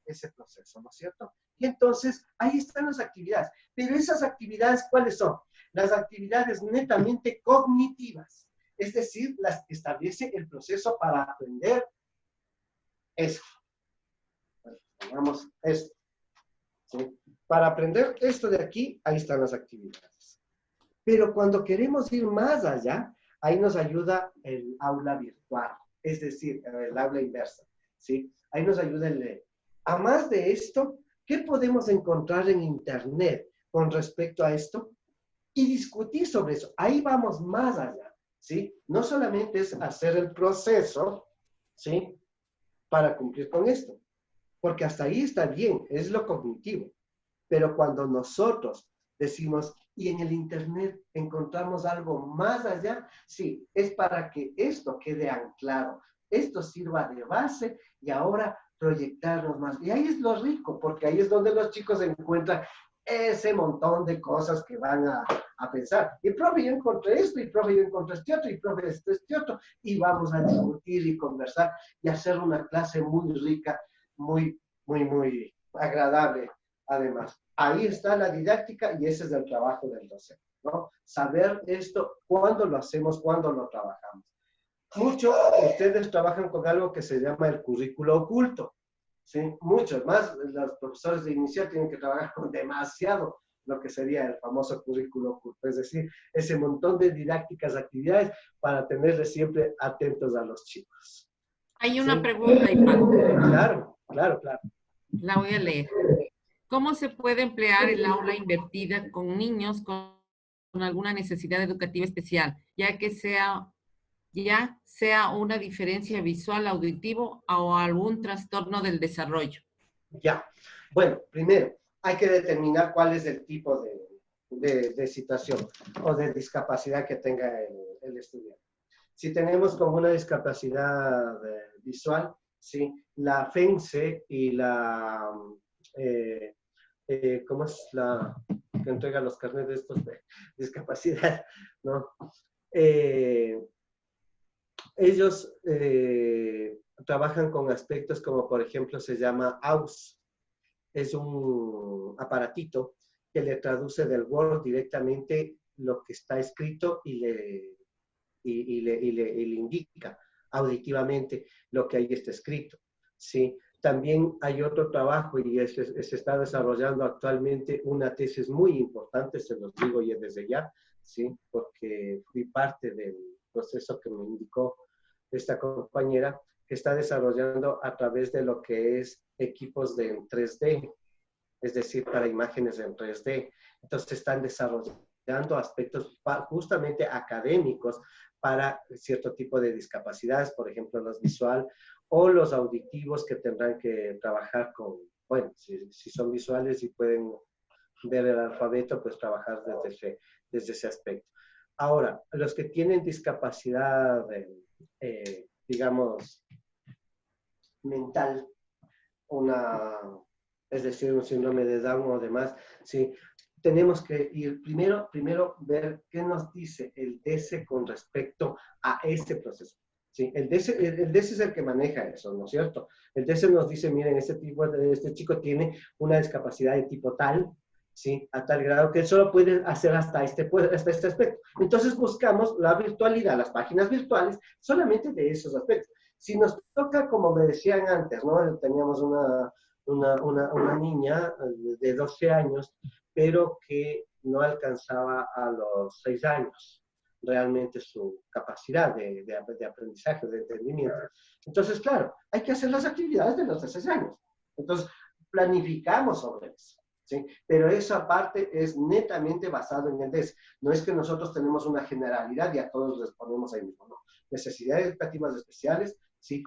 ese proceso, ¿no es cierto? Y entonces, ahí están las actividades. Pero esas actividades, ¿cuáles son? Las actividades netamente cognitivas. Es decir, las que establece el proceso para aprender eso. Digamos, esto. ¿Sí? Para aprender esto de aquí, ahí están las actividades. Pero cuando queremos ir más allá, ahí nos ayuda el aula virtual, es decir, el aula inversa, ¿sí? Ahí nos ayuda el leer. A más de esto, ¿qué podemos encontrar en Internet con respecto a esto? Y discutir sobre eso. Ahí vamos más allá, ¿sí? No solamente es hacer el proceso, ¿sí? Para cumplir con esto. Porque hasta ahí está bien, es lo cognitivo. Pero cuando nosotros decimos, y en el Internet encontramos algo más allá, sí, es para que esto quede anclado, esto sirva de base y ahora proyectarnos más. Y ahí es lo rico, porque ahí es donde los chicos encuentran ese montón de cosas que van a pensar. Y profe, yo encontré esto, y profe, yo encontré este otro, y profe, este otro, y vamos a discutir y conversar y hacer una clase muy rica, muy agradable, además. Ahí está la didáctica y ese es el trabajo del docente, ¿no? Saber esto, cuándo lo hacemos, cuándo lo trabajamos. Mucho, ustedes trabajan con algo que se llama el currículo oculto, ¿sí? Muchos más, los profesores de inicial tienen que trabajar con demasiado lo que sería el famoso currículo oculto, es decir, ese montón de didácticas, actividades para tenerles siempre atentos a los chicos. Hay ¿Sí? una pregunta, Iván. Claro, claro, claro. La voy a leer. ¿Cómo se puede emplear el aula invertida con niños con alguna necesidad educativa especial, ya sea una diferencia visual, auditivo o algún trastorno del desarrollo? Ya. Bueno, primero, hay que determinar cuál es el tipo de situación o de discapacidad que tenga el estudiante. Si tenemos como una discapacidad visual, ¿sí? La FENSE y la, ¿cómo es la que entrega los carnets de estos de discapacidad? ¿No? Ellos trabajan con aspectos como, por ejemplo, se llama AUS. Es un aparatito que le traduce del Word directamente lo que está escrito y le indica auditivamente lo que ahí está escrito, ¿sí? También hay otro trabajo y se está desarrollando actualmente una tesis muy importante, se los digo ya desde ya, ¿sí? Porque fui parte del proceso que me indicó esta compañera, que está desarrollando a través de lo que es equipos de 3D, es decir, para imágenes en 3D. Entonces están desarrollando aspectos justamente académicos para cierto tipo de discapacidades, por ejemplo, los visual o los auditivos que tendrán que trabajar con, bueno, si son visuales y pueden ver el alfabeto, pues trabajar desde ese aspecto. Ahora, los que tienen discapacidad, digamos, mental, es decir, un síndrome de Down o demás, ¿sí? Tenemos que ir primero ver qué nos dice el DESE con respecto a este proceso. ¿Sí? El DESE es el que maneja eso, ¿no es cierto? El DESE nos dice, miren, este chico tiene una discapacidad de tipo tal, ¿sí? A tal grado que él solo puede hacer hasta este aspecto. Entonces buscamos la virtualidad, las páginas virtuales, solamente de esos aspectos. Si nos toca, como me decían antes, ¿no? Teníamos una niña de 12 años, pero que no alcanzaba a los 6 años realmente su capacidad de aprendizaje, de entendimiento. Entonces, claro, hay que hacer las actividades de los 6 años. Entonces, planificamos sobre eso, ¿sí? Pero esa parte es netamente basado en el DES. No es que nosotros tenemos una generalidad y a todos les ponemos ahí mismo, no. Necesidades educativas especiales, sí,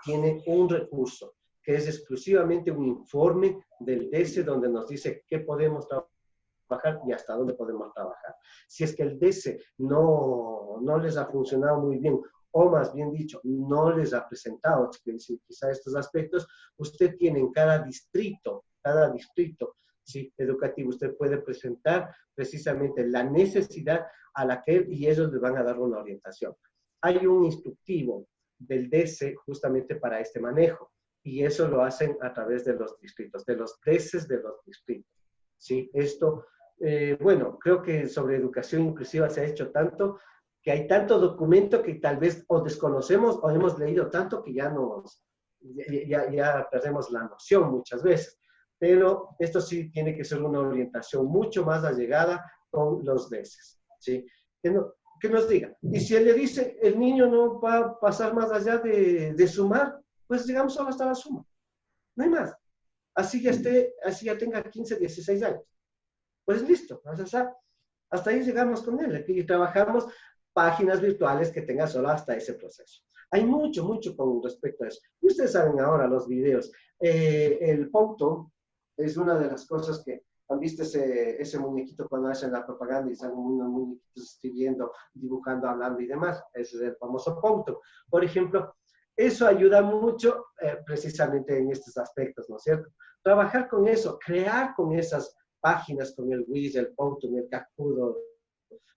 tiene un recurso que es exclusivamente un informe del DESE donde nos dice qué podemos trabajar y hasta dónde podemos trabajar. Si es que el DESE no les ha funcionado muy bien, o más bien dicho, no les ha presentado quizá estos aspectos, usted tiene en cada distrito, ¿sí? Educativo, usted puede presentar precisamente la necesidad a la que y ellos les van a dar una orientación. Hay un instructivo del DESE justamente para este manejo. Y eso lo hacen a través de los distritos, de los DESES de los distritos. ¿Sí? Esto, bueno, creo que sobre educación inclusiva se ha hecho tanto, que hay tanto documento que tal vez o desconocemos o hemos leído tanto que ya perdemos la noción muchas veces. Pero esto sí tiene que ser una orientación mucho más allegada con los DESES. ¿Sí? Que nos diga. Y si él le dice, el niño no va a pasar más allá de sumar, pues digamos solo hasta la suma. No hay más. Así ya tenga 15, 16 años. Pues listo. Hasta ahí llegamos con él. Y trabajamos páginas virtuales que tengan solo hasta ese proceso. Hay mucho con respecto a eso. Y ustedes saben ahora los videos. El Pouto es una de las cosas que ¿Han visto ese muñequito cuando hacen la propaganda y salen unos muñequitos escribiendo, dibujando, hablando y demás? Ese es el famoso Pouto. Por ejemplo, eso ayuda mucho precisamente en estos aspectos, ¿no es cierto? Trabajar con eso, crear con esas páginas, con el Wix, el Pouto, el Kakudo,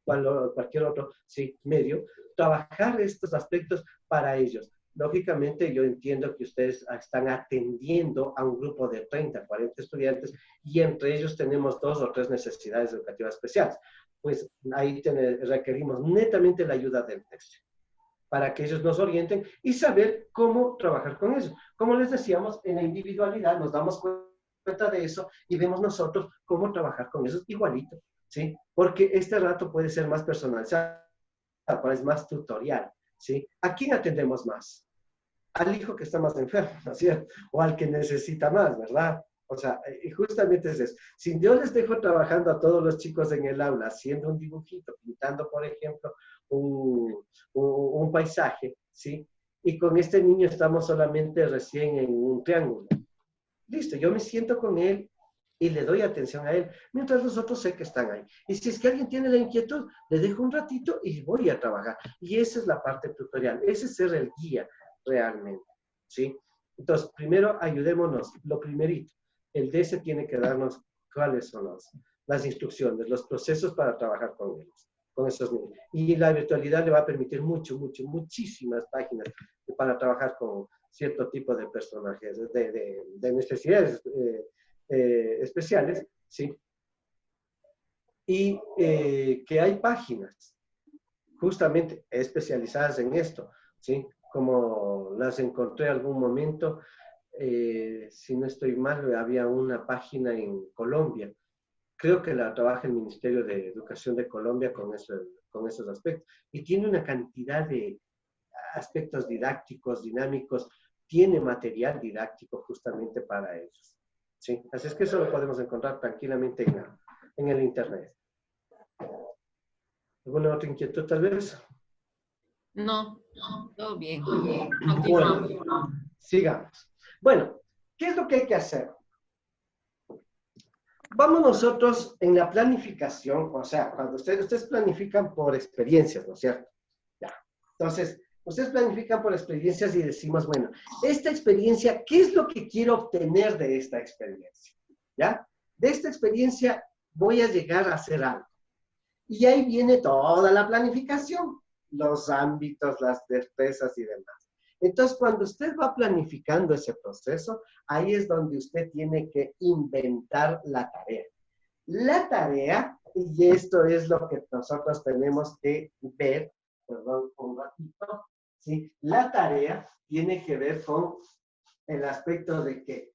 cualquier otro sí, medio, trabajar estos aspectos para ellos. Lógicamente, yo entiendo que ustedes están atendiendo a un grupo de 30, 40 estudiantes y entre ellos tenemos 2 o 3 necesidades educativas especiales. Pues ahí requerimos netamente la ayuda del texto para que ellos nos orienten y saber cómo trabajar con eso. Como les decíamos, en la individualidad nos damos cuenta de eso y vemos nosotros cómo trabajar con eso igualito, ¿sí? Porque este rato puede ser más personalizado, es más tutorial, ¿sí? ¿A quién atendemos más? Al hijo que está más enfermo, ¿no es cierto? O al que necesita más, ¿verdad? O sea, justamente es eso. Si yo les dejo trabajando a todos los chicos en el aula, haciendo un dibujito, pintando, por ejemplo, un paisaje, ¿sí? Y con este niño estamos solamente recién en un triángulo. Listo, yo me siento con él y le doy atención a él, mientras los otros sé que están ahí. Y si es que alguien tiene la inquietud, le dejo un ratito y voy a trabajar. Y esa es la parte tutorial, ese es ser el guía realmente, ¿sí? Entonces, primero ayudémonos, lo primerito. El DS tiene que darnos cuáles son las instrucciones, los procesos para trabajar con ellos, con esos niños. Y la virtualidad le va a permitir muchísimas páginas para trabajar con cierto tipo de personajes, de necesidades especiales, ¿sí? Y que hay páginas justamente especializadas en esto, ¿sí? Como las encontré algún momento, si no estoy mal, había una página en Colombia. Creo que la trabaja el Ministerio de Educación de Colombia con esos aspectos. Y tiene una cantidad de aspectos didácticos, dinámicos, tiene material didáctico justamente para ellos. ¿Sí? Así es que eso lo podemos encontrar tranquilamente en el Internet. ¿Alguna otra inquietud tal vez? No, todo bien. Bueno, sigamos. Bueno, ¿qué es lo que hay que hacer? Vamos nosotros en la planificación, o sea, cuando ustedes planifican por experiencias, ¿no es cierto? Ya. Entonces, ustedes planifican por experiencias y decimos, bueno, esta experiencia, ¿qué es lo que quiero obtener de esta experiencia? ¿Ya? De esta experiencia voy a llegar a hacer algo. Y ahí viene toda la planificación, los ámbitos, las destrezas y demás. Entonces, cuando usted va planificando ese proceso, ahí es donde usted tiene que inventar la tarea. La tarea, y esto es lo que nosotros tenemos que ver, perdón, un ratito, ¿sí? La tarea tiene que ver con el aspecto de que,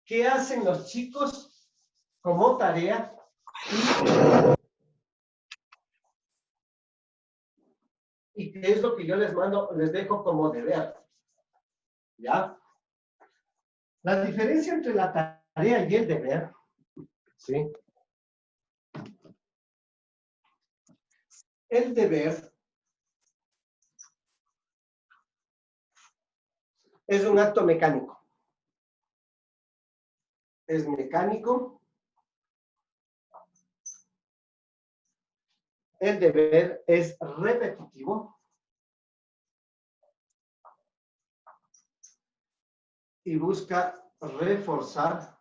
¿qué hacen los chicos como tarea? Y qué es lo que yo les dejo como deber. ¿Ya? La diferencia entre la tarea y el deber, ¿sí? El deber es un acto mecánico. Es mecánico. El deber es repetitivo. Y busca reforzar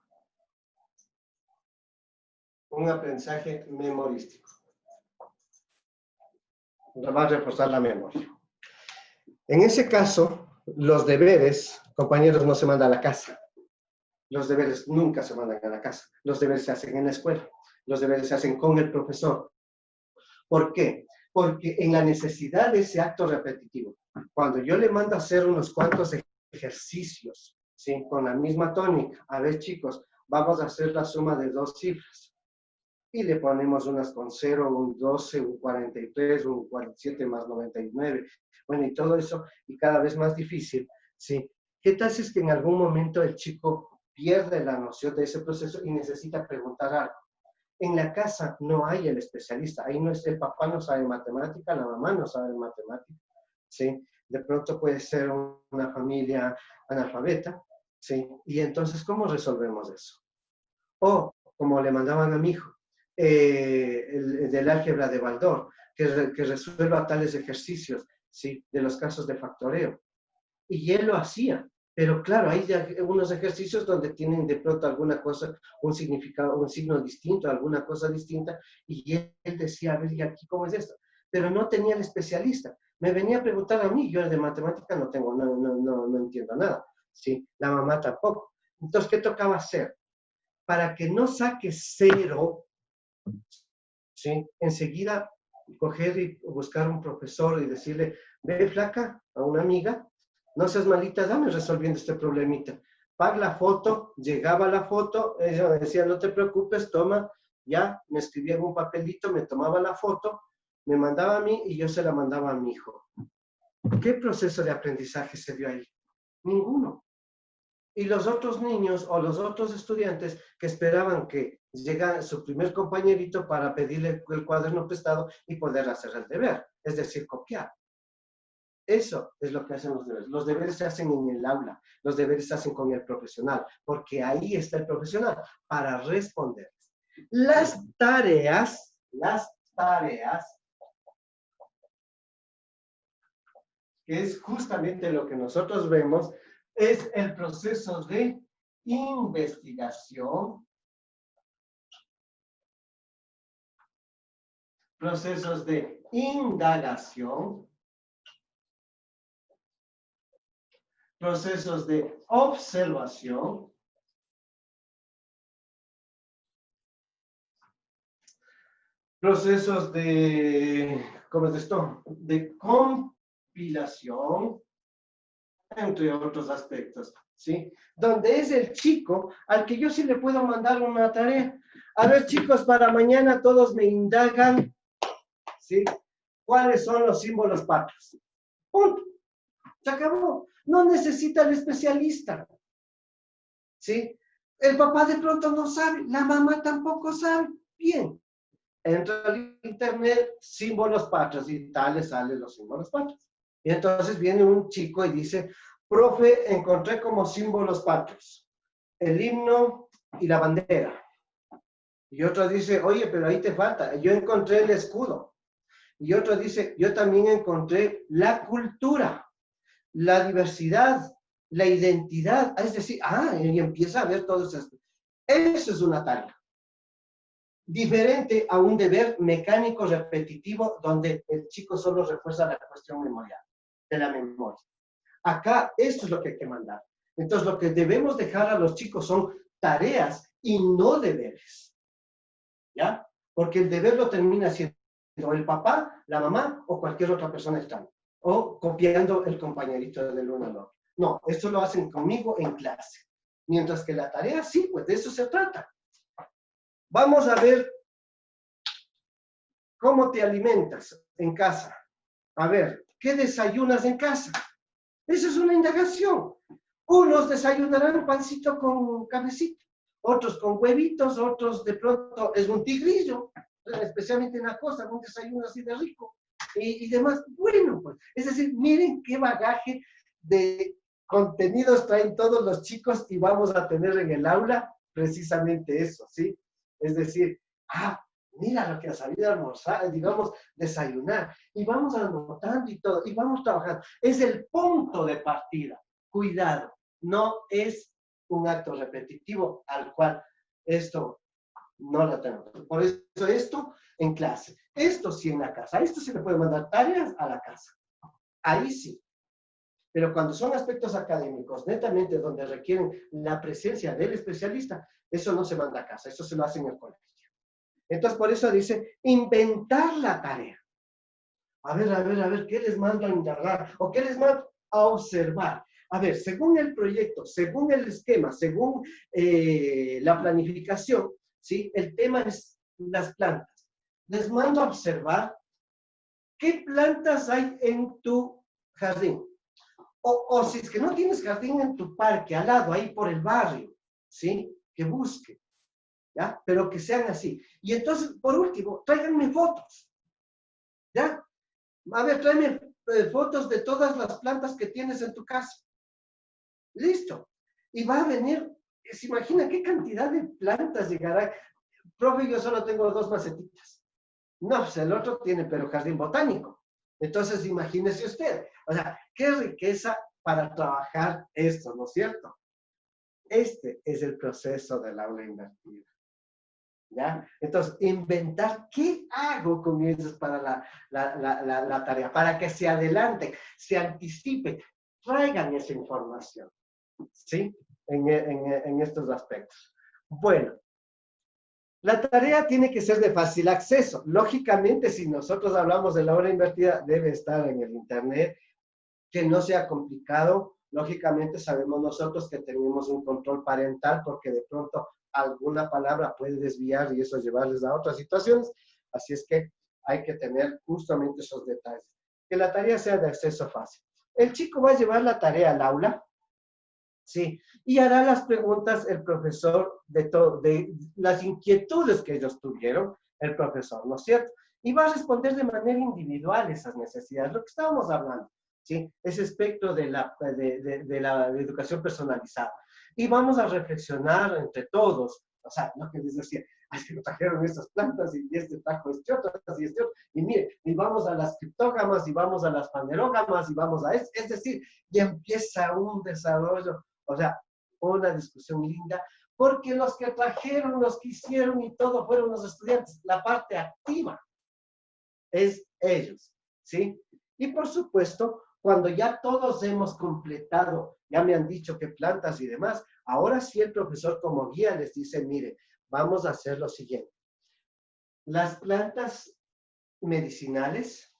un aprendizaje memorístico. Va a reforzar la memoria. En ese caso, los deberes, compañeros, no se mandan a la casa. Los deberes nunca se mandan a la casa. Los deberes se hacen en la escuela. Los deberes se hacen con el profesor. ¿Por qué? Porque en la necesidad de ese acto repetitivo, cuando yo le mando a hacer unos cuantos ejercicios, ¿sí? Con la misma tónica, a ver chicos, vamos a hacer la suma de 2 cifras. Y le ponemos unas con 0, un 12, un 43, un 47 más 99. Bueno, y todo eso, y cada vez más difícil, ¿sí? ¿Qué tal si es que en algún momento el chico pierde la noción de ese proceso y necesita preguntar algo? En la casa no hay el especialista, ahí no es el papá no sabe matemática, la mamá no sabe matemática, ¿sí? De pronto puede ser una familia analfabeta, ¿sí? Y entonces, ¿cómo resolvemos eso? O, como le mandaban a mi hijo, el del álgebra de Baldor, que resuelva tales ejercicios, ¿sí? De los casos de factoreo. Y él lo hacía. Pero claro, hay unos ejercicios donde tienen de pronto alguna cosa, un significado, un signo distinto, alguna cosa distinta, y él decía, a ver, ¿y aquí cómo es esto? Pero no tenía el especialista. Me venía a preguntar a mí, yo de matemática no entiendo nada, ¿sí? La mamá tampoco. Entonces, ¿qué tocaba hacer? Para que no saque cero, ¿sí? Enseguida coger y buscar un profesor y decirle, ve flaca, a una amiga, no seas malita, dame resolviendo este problemita. Paga la foto, llegaba la foto, ella me decía, no te preocupes, toma, ya, me escribía en un papelito, me tomaba la foto, me mandaba a mí y yo se la mandaba a mi hijo. ¿Qué proceso de aprendizaje se dio ahí? Ninguno. Y los otros niños o los otros estudiantes que esperaban que llegara su primer compañerito para pedirle el cuaderno prestado y poder hacer el deber, es decir, copiar. Eso es lo que hacen los deberes. Los deberes se hacen en el aula, los deberes se hacen con el profesional, porque ahí está el profesional para responder. Las tareas, que es justamente lo que nosotros vemos, es el proceso de investigación, procesos de indagación, procesos de observación, procesos de, ¿cómo es esto? De compilación, entre otros aspectos, ¿sí? Donde es el chico al que yo sí le puedo mandar una tarea. A ver, chicos, para mañana todos me indagan, ¿sí? ¿Cuáles son los símbolos patrios? Punto. Se acabó. No necesita el especialista, ¿sí? El papá de pronto no sabe, la mamá tampoco sabe. Bien. Entra al internet, símbolos patrios, y tal le salen los símbolos patrios. Y entonces viene un chico y dice, profe, encontré como símbolos patrios el himno y la bandera. Y otro dice, oye, pero ahí te falta, yo encontré el escudo. Y otro dice, yo también encontré la cultura, la diversidad, la identidad. Es decir, y empieza a ver todo eso. Eso es una tarea. Diferente a un deber mecánico repetitivo donde el chico solo refuerza la cuestión memorial, de la memoria. Acá, esto es lo que hay que mandar. Entonces, lo que debemos dejar a los chicos son tareas y no deberes. ¿Ya? Porque el deber lo termina haciendo el papá, la mamá o cualquier otra persona extraña. O copiando el compañerito del uno al otro. No, esto lo hacen conmigo en clase. Mientras que la tarea, sí, pues de eso se trata. Vamos a ver cómo te alimentas en casa. A ver, ¿qué desayunas en casa? Esa es una indagación. Unos desayunarán pancito con cabecito, otros con huevitos, otros de pronto es un tigrillo, especialmente en la costa, un desayuno así de rico y demás. Bueno, pues, es decir, miren qué bagaje de contenidos traen todos los chicos y vamos a tener en el aula precisamente eso, ¿sí? Es decir, mira lo que ha sabido almorzar, digamos, desayunar, y vamos anotando y todo, y vamos trabajando. Es el punto de partida. Cuidado, no es un acto repetitivo al cual esto no lo tenemos. Por eso esto en clase, esto sí en la casa, a esto se le puede mandar tareas a la casa. Ahí sí. Pero cuando son aspectos académicos, netamente donde requieren la presencia del especialista, eso no se manda a casa, eso se lo hace en el colegio. Entonces, por eso dice, inventar la tarea. A ver, ¿qué les mando a indagar? ¿O qué les mando a observar? A ver, según el proyecto, según el esquema, según la planificación, ¿sí? El tema es las plantas. Les mando a observar qué plantas hay en tu jardín. O si es que no tienes jardín en tu parque, al lado, ahí por el barrio, ¿sí? Que busque. ¿Ya? Pero que sean así. Y entonces, por último, tráiganme fotos. ¿Ya? A ver, tráeme fotos de todas las plantas que tienes en tu casa. Listo. Y va a venir ¿Se imagina qué cantidad de plantas llegará? Profe, yo solo tengo 2 macetitas. No, pues el otro tiene, pero jardín botánico. Entonces, imagínese usted. O sea, qué riqueza para trabajar esto, ¿no es cierto? Este es el proceso del aula invertida. ¿Ya? Entonces, inventar qué hago con ellos para la tarea, para que se adelanten, se anticipen, traigan esa información, ¿sí? En estos aspectos. Bueno, la tarea tiene que ser de fácil acceso. Lógicamente, si nosotros hablamos de la hora invertida, debe estar en el internet, que no sea complicado. Lógicamente, sabemos nosotros que tenemos un control parental porque de pronto alguna palabra puede desviar y eso llevarles a otras situaciones. Así es que hay que tener justamente esos detalles. Que la tarea sea de acceso fácil. El chico va a llevar la tarea al aula, ¿sí? Y hará las preguntas el profesor de las inquietudes que ellos tuvieron, el profesor, ¿no es cierto? Y va a responder de manera individual esas necesidades, lo que estábamos hablando, ¿sí? Ese espectro de la educación personalizada. Y vamos a reflexionar entre todos, o sea, lo que les decía, es que nos trajeron estas plantas y este trajo este otro, y este otro, y mire, y vamos a las criptógamas, y vamos a las panderógamas, y vamos a es decir, ya empieza un desarrollo, o sea, una discusión linda, porque los que trajeron, los que hicieron y todo fueron los estudiantes, la parte activa es ellos, ¿sí? Y por supuesto, cuando ya todos hemos completado, ya me han dicho qué plantas y demás, ahora sí el profesor como guía les dice, mire, vamos a hacer lo siguiente. Las plantas medicinales,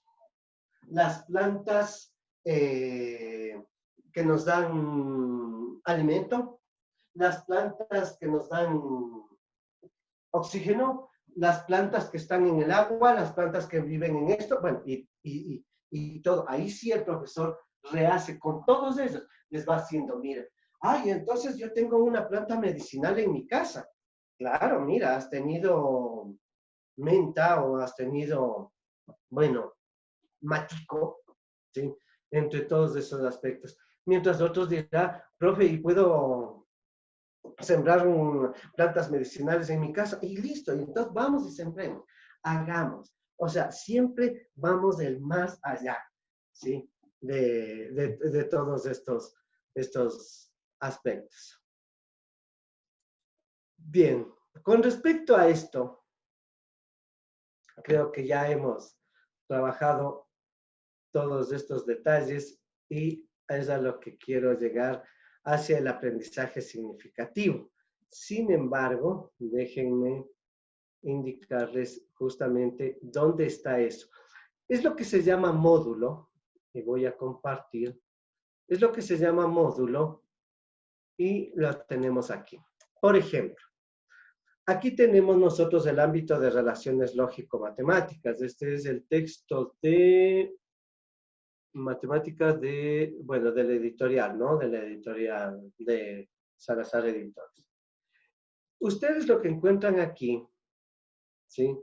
las plantas que nos dan alimento, las plantas que nos dan oxígeno, las plantas que están en el agua, las plantas que viven en esto, bueno, y todo. Ahí sí el profesor rehace con todos ellos, les va haciendo, mira, ay, entonces yo tengo una planta medicinal en mi casa. Claro, mira, has tenido menta o has tenido, bueno, matico, ¿sí? Entre todos esos aspectos. Mientras otros dirán, profe, ¿y puedo sembrar plantas medicinales en mi casa? Y listo, y entonces vamos y sembremos, hagamos. O sea, siempre vamos del más allá, ¿sí? De todos estos aspectos. Bien, con respecto a esto, creo que ya hemos trabajado todos estos detalles y es a lo que quiero llegar hacia el aprendizaje significativo. Sin embargo, déjenme indicarles justamente dónde está eso. Es lo que se llama módulo, y voy a compartir. Es lo que se llama módulo y lo tenemos aquí. Por ejemplo, aquí tenemos nosotros el ámbito de relaciones lógico-matemáticas. Este es el texto de matemáticas de, bueno, de la editorial, ¿no? De la editorial de Salazar Editores. Ustedes lo que encuentran aquí, ¿sí?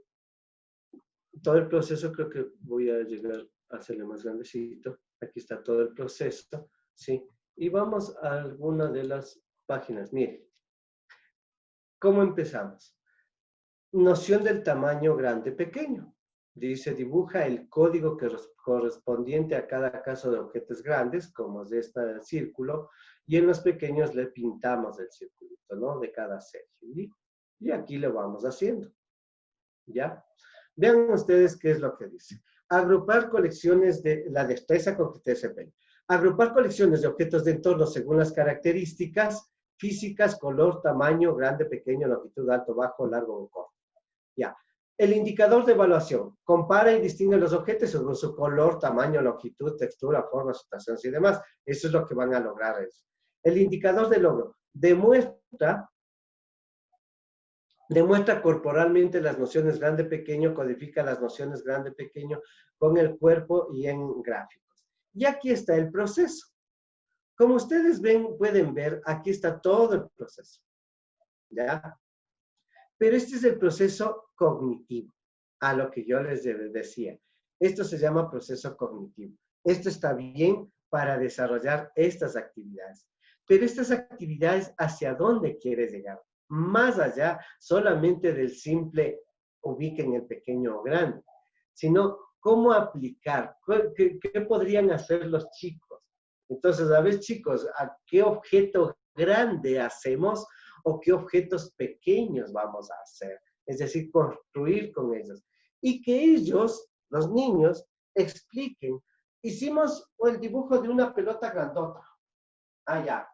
Todo el proceso, creo que voy a llegar a hacerle más grandecito. Aquí está todo el proceso, ¿sí? Y vamos a alguna de las páginas. Miren, ¿cómo empezamos? Noción del tamaño grande, pequeño. Dice, dibuja el código correspondiente a cada caso de objetos grandes, como es este círculo, y en los pequeños le pintamos el circulito, ¿no? De cada serie. Y aquí lo vamos haciendo, ¿ya? Vean ustedes qué es lo que dice. Agrupar colecciones de la destreza con que ustedes se ven. Agrupar colecciones de objetos de entorno según las características físicas, color, tamaño, grande, pequeño, longitud, alto, bajo, largo o corto. Ya. El indicador de evaluación. Compara y distingue los objetos según su color, tamaño, longitud, textura, forma, situaciones y demás. Eso es lo que van a lograr ellos. El indicador de logro. Demuestra corporalmente las nociones grande, pequeño, codifica las nociones grande, pequeño con el cuerpo y en gráficos. Y aquí está el proceso. Como ustedes pueden ver, aquí está todo el proceso. ¿Ya? Pero este es el proceso cognitivo, a lo que yo les decía. Esto se llama proceso cognitivo. Esto está bien para desarrollar estas actividades. Pero estas actividades, ¿hacia dónde quieres llegar? Más allá solamente del simple ubiquen el pequeño o grande, sino cómo aplicar, qué podrían hacer los chicos. Entonces, a ver, chicos, ¿a qué objeto grande hacemos o qué objetos pequeños vamos a hacer? Es decir, construir con ellos. Y que ellos, los niños, expliquen. Hicimos el dibujo de una pelota grandota. Allá.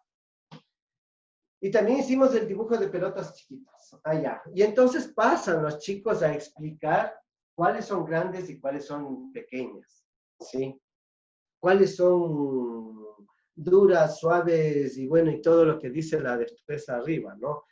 Y también hicimos el dibujo de pelotas chiquitas. Allá. Y entonces pasan los chicos a explicar cuáles son grandes y cuáles son pequeñas. ¿Sí? Cuáles son duras, suaves y bueno, y todo lo que dice la destreza arriba, ¿no?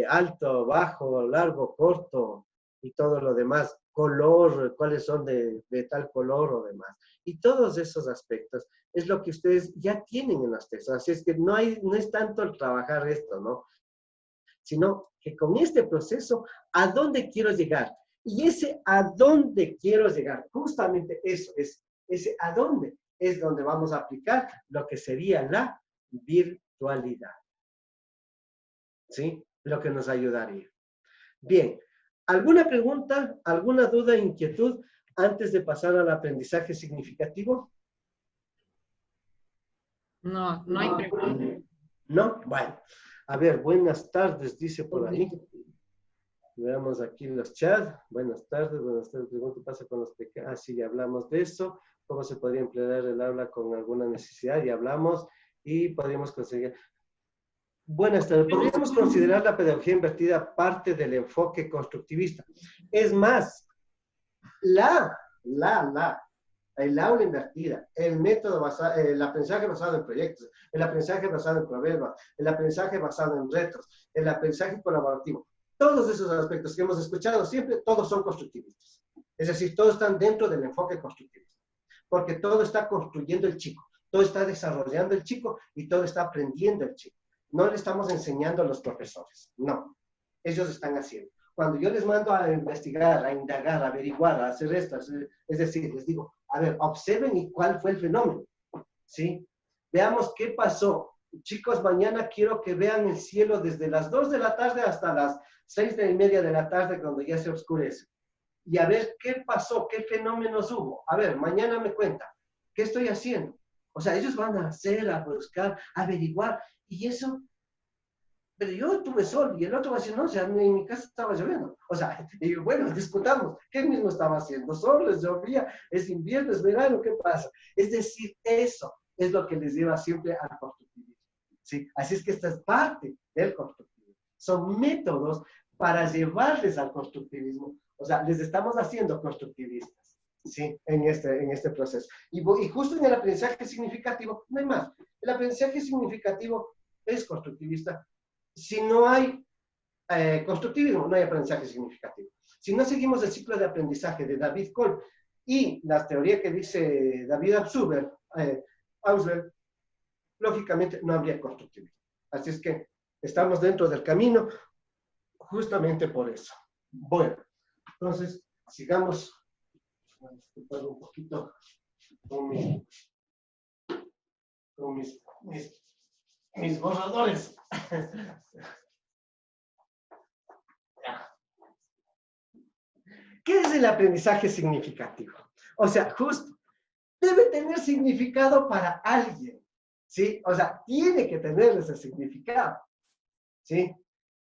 Alto, bajo, largo, corto y todo lo demás. Color, cuáles son de tal color o demás. Y todos esos aspectos es lo que ustedes ya tienen en los textos. Así es que no es tanto el trabajar esto, ¿no? Sino que con este proceso, ¿a dónde quiero llegar? Y ese a dónde quiero llegar, justamente eso es, ese a dónde es donde vamos a aplicar lo que sería la virtualidad. ¿Sí? Lo que nos ayudaría. Bien, ¿alguna pregunta, alguna duda, inquietud antes de pasar al aprendizaje significativo? No, no hay pregunta. ¿No? Bueno, a ver, buenas tardes, dice por ahí. Veamos aquí los chats. Buenas tardes. Pregunta, ¿qué pasa con los pequeños? Ah, sí, ya hablamos de eso. ¿Cómo se podría emplear el aula con alguna necesidad? Ya hablamos. Y podríamos conseguir... Buenas tardes. Podríamos considerar la pedagogía invertida parte del enfoque constructivista. Es más, el aula invertida, el método basado, el aprendizaje basado en proyectos, el aprendizaje basado en problemas, el aprendizaje basado en retos, el aprendizaje colaborativo. Todos esos aspectos que hemos escuchado siempre, todos son constructivistas. Es decir, todos están dentro del enfoque constructivista. Porque todo está construyendo el chico, todo está desarrollando el chico y todo está aprendiendo el chico. No le estamos enseñando a los profesores, no. Ellos están haciendo. Cuando yo les mando a investigar, a indagar, a averiguar, a hacer esto, es decir, les digo, a ver, observen y cuál fue el fenómeno, ¿sí? Veamos qué pasó. Chicos, mañana quiero que vean el cielo desde las 2 de la tarde hasta las 6:30 de la tarde, cuando ya se oscurece. Y a ver qué pasó, qué fenómenos hubo. A ver, mañana me cuentan, ¿qué estoy haciendo? O sea, ellos van a hacer, a buscar, a averiguar, y eso... Pero yo tuve sol, y el otro va a decir, no, o sea, en mi casa estaba lloviendo. O sea, y bueno, discutamos, ¿qué mismo estaba haciendo? Sol, les llovía, es invierno, es verano, ¿qué pasa? Es decir, eso es lo que les lleva siempre al constructivismo. ¿Sí? Así es que esta es parte del constructivismo. Son métodos para llevarles al constructivismo. O sea, les estamos haciendo constructivistas, ¿sí? En este proceso. Y justo en el aprendizaje significativo, no hay más. El aprendizaje significativo es constructivista. Si no hay constructivismo, no hay aprendizaje significativo. Si no seguimos el ciclo de aprendizaje de David Kolb y la teoría que dice David Ausubel, lógicamente no habría constructivismo. Así es que estamos dentro del camino justamente por eso. Bueno, entonces sigamos. Voy a disculpar un poquito con mis borradores. ¿Qué es el aprendizaje significativo? O sea, justo, debe tener significado para alguien, ¿sí? O sea, tiene que tener ese significado, ¿sí?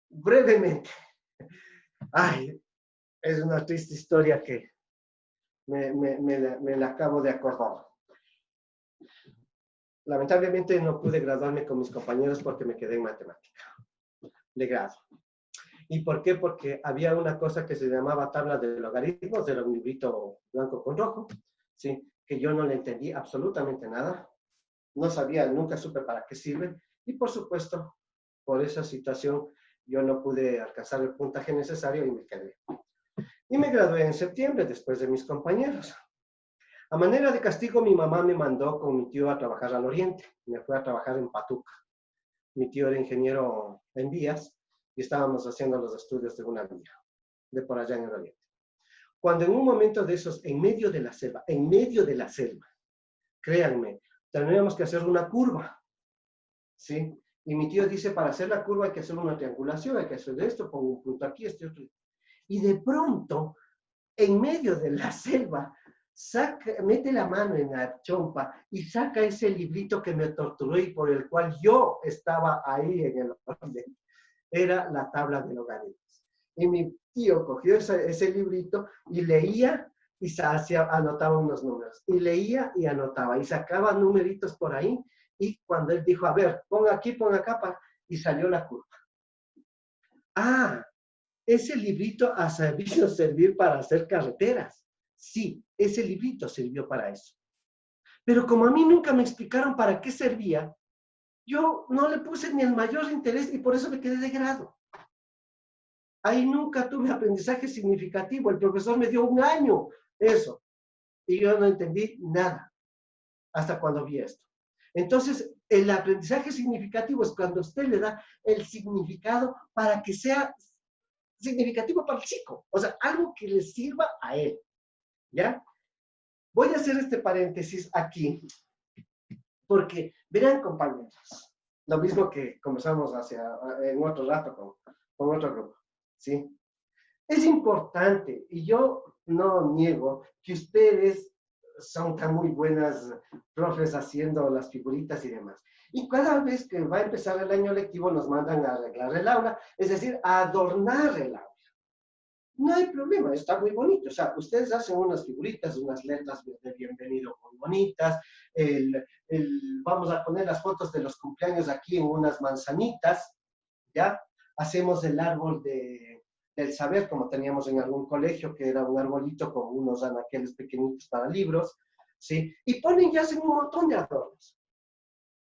Brevemente. Ay, es una triste historia que me la acabo de acordar. Lamentablemente no pude graduarme con mis compañeros porque me quedé en matemática de grado. ¿Y por qué? Porque había una cosa que se llamaba tabla de logaritmos, era un librito blanco con rojo, ¿sí? Que yo no le entendí absolutamente nada. No sabía, nunca supe para qué sirve. Y por supuesto, por esa situación, yo no pude alcanzar el puntaje necesario y me quedé. Y me gradué en septiembre, después de mis compañeros. A manera de castigo, mi mamá me mandó con mi tío a trabajar al oriente. Me fui a trabajar en Patuca. Mi tío era ingeniero en vías y estábamos haciendo los estudios de una vía, de por allá en el oriente. Cuando en un momento de esos, en medio de la selva, créanme, teníamos que hacer una curva, ¿sí? Y mi tío dice, para hacer la curva hay que hacer una triangulación, hay que hacer esto, pongo un punto aquí, este otro. Y de pronto, en medio de la selva, mete la mano en la chompa y saca ese librito que me torturó y por el cual yo estaba ahí en el orden. Era la tabla de logaritmos. Y mi tío cogió ese librito y leía y anotaba unos números. Y leía y anotaba y sacaba numeritos por ahí. Y cuando él dijo, a ver, ponga aquí, ponga acá, y salió la curva. Ah, ese librito ha sabido servir para hacer carreteras. Sí, ese librito sirvió para eso. Pero como a mí nunca me explicaron para qué servía, yo no le puse ni el mayor interés y por eso me quedé de grado. Ahí nunca tuve aprendizaje significativo. El profesor me dio un año eso. Y yo no entendí nada hasta cuando vi esto. Entonces, el aprendizaje significativo es cuando usted le da el significado para que sea significativo para el chico. O sea, algo que le sirva a él. ¿Ya? Voy a hacer este paréntesis aquí porque, verán, compañeros, lo mismo que conversamos en otro rato con otro grupo, ¿sí? Es importante, y yo no niego que ustedes son tan muy buenas profes haciendo las figuritas y demás. Y cada vez que va a empezar el año lectivo nos mandan a arreglar el aula, es decir, a adornar el aula. No hay problema, está muy bonito. O sea, ustedes hacen unas figuritas, unas letras de bienvenido muy bonitas. Vamos a poner las fotos de los cumpleaños aquí en unas manzanitas, ¿ya? Hacemos el árbol del saber, como teníamos en algún colegio, que era un arbolito con unos anaqueles pequeñitos para libros, ¿sí? Y ponen y hacen un montón de adornos.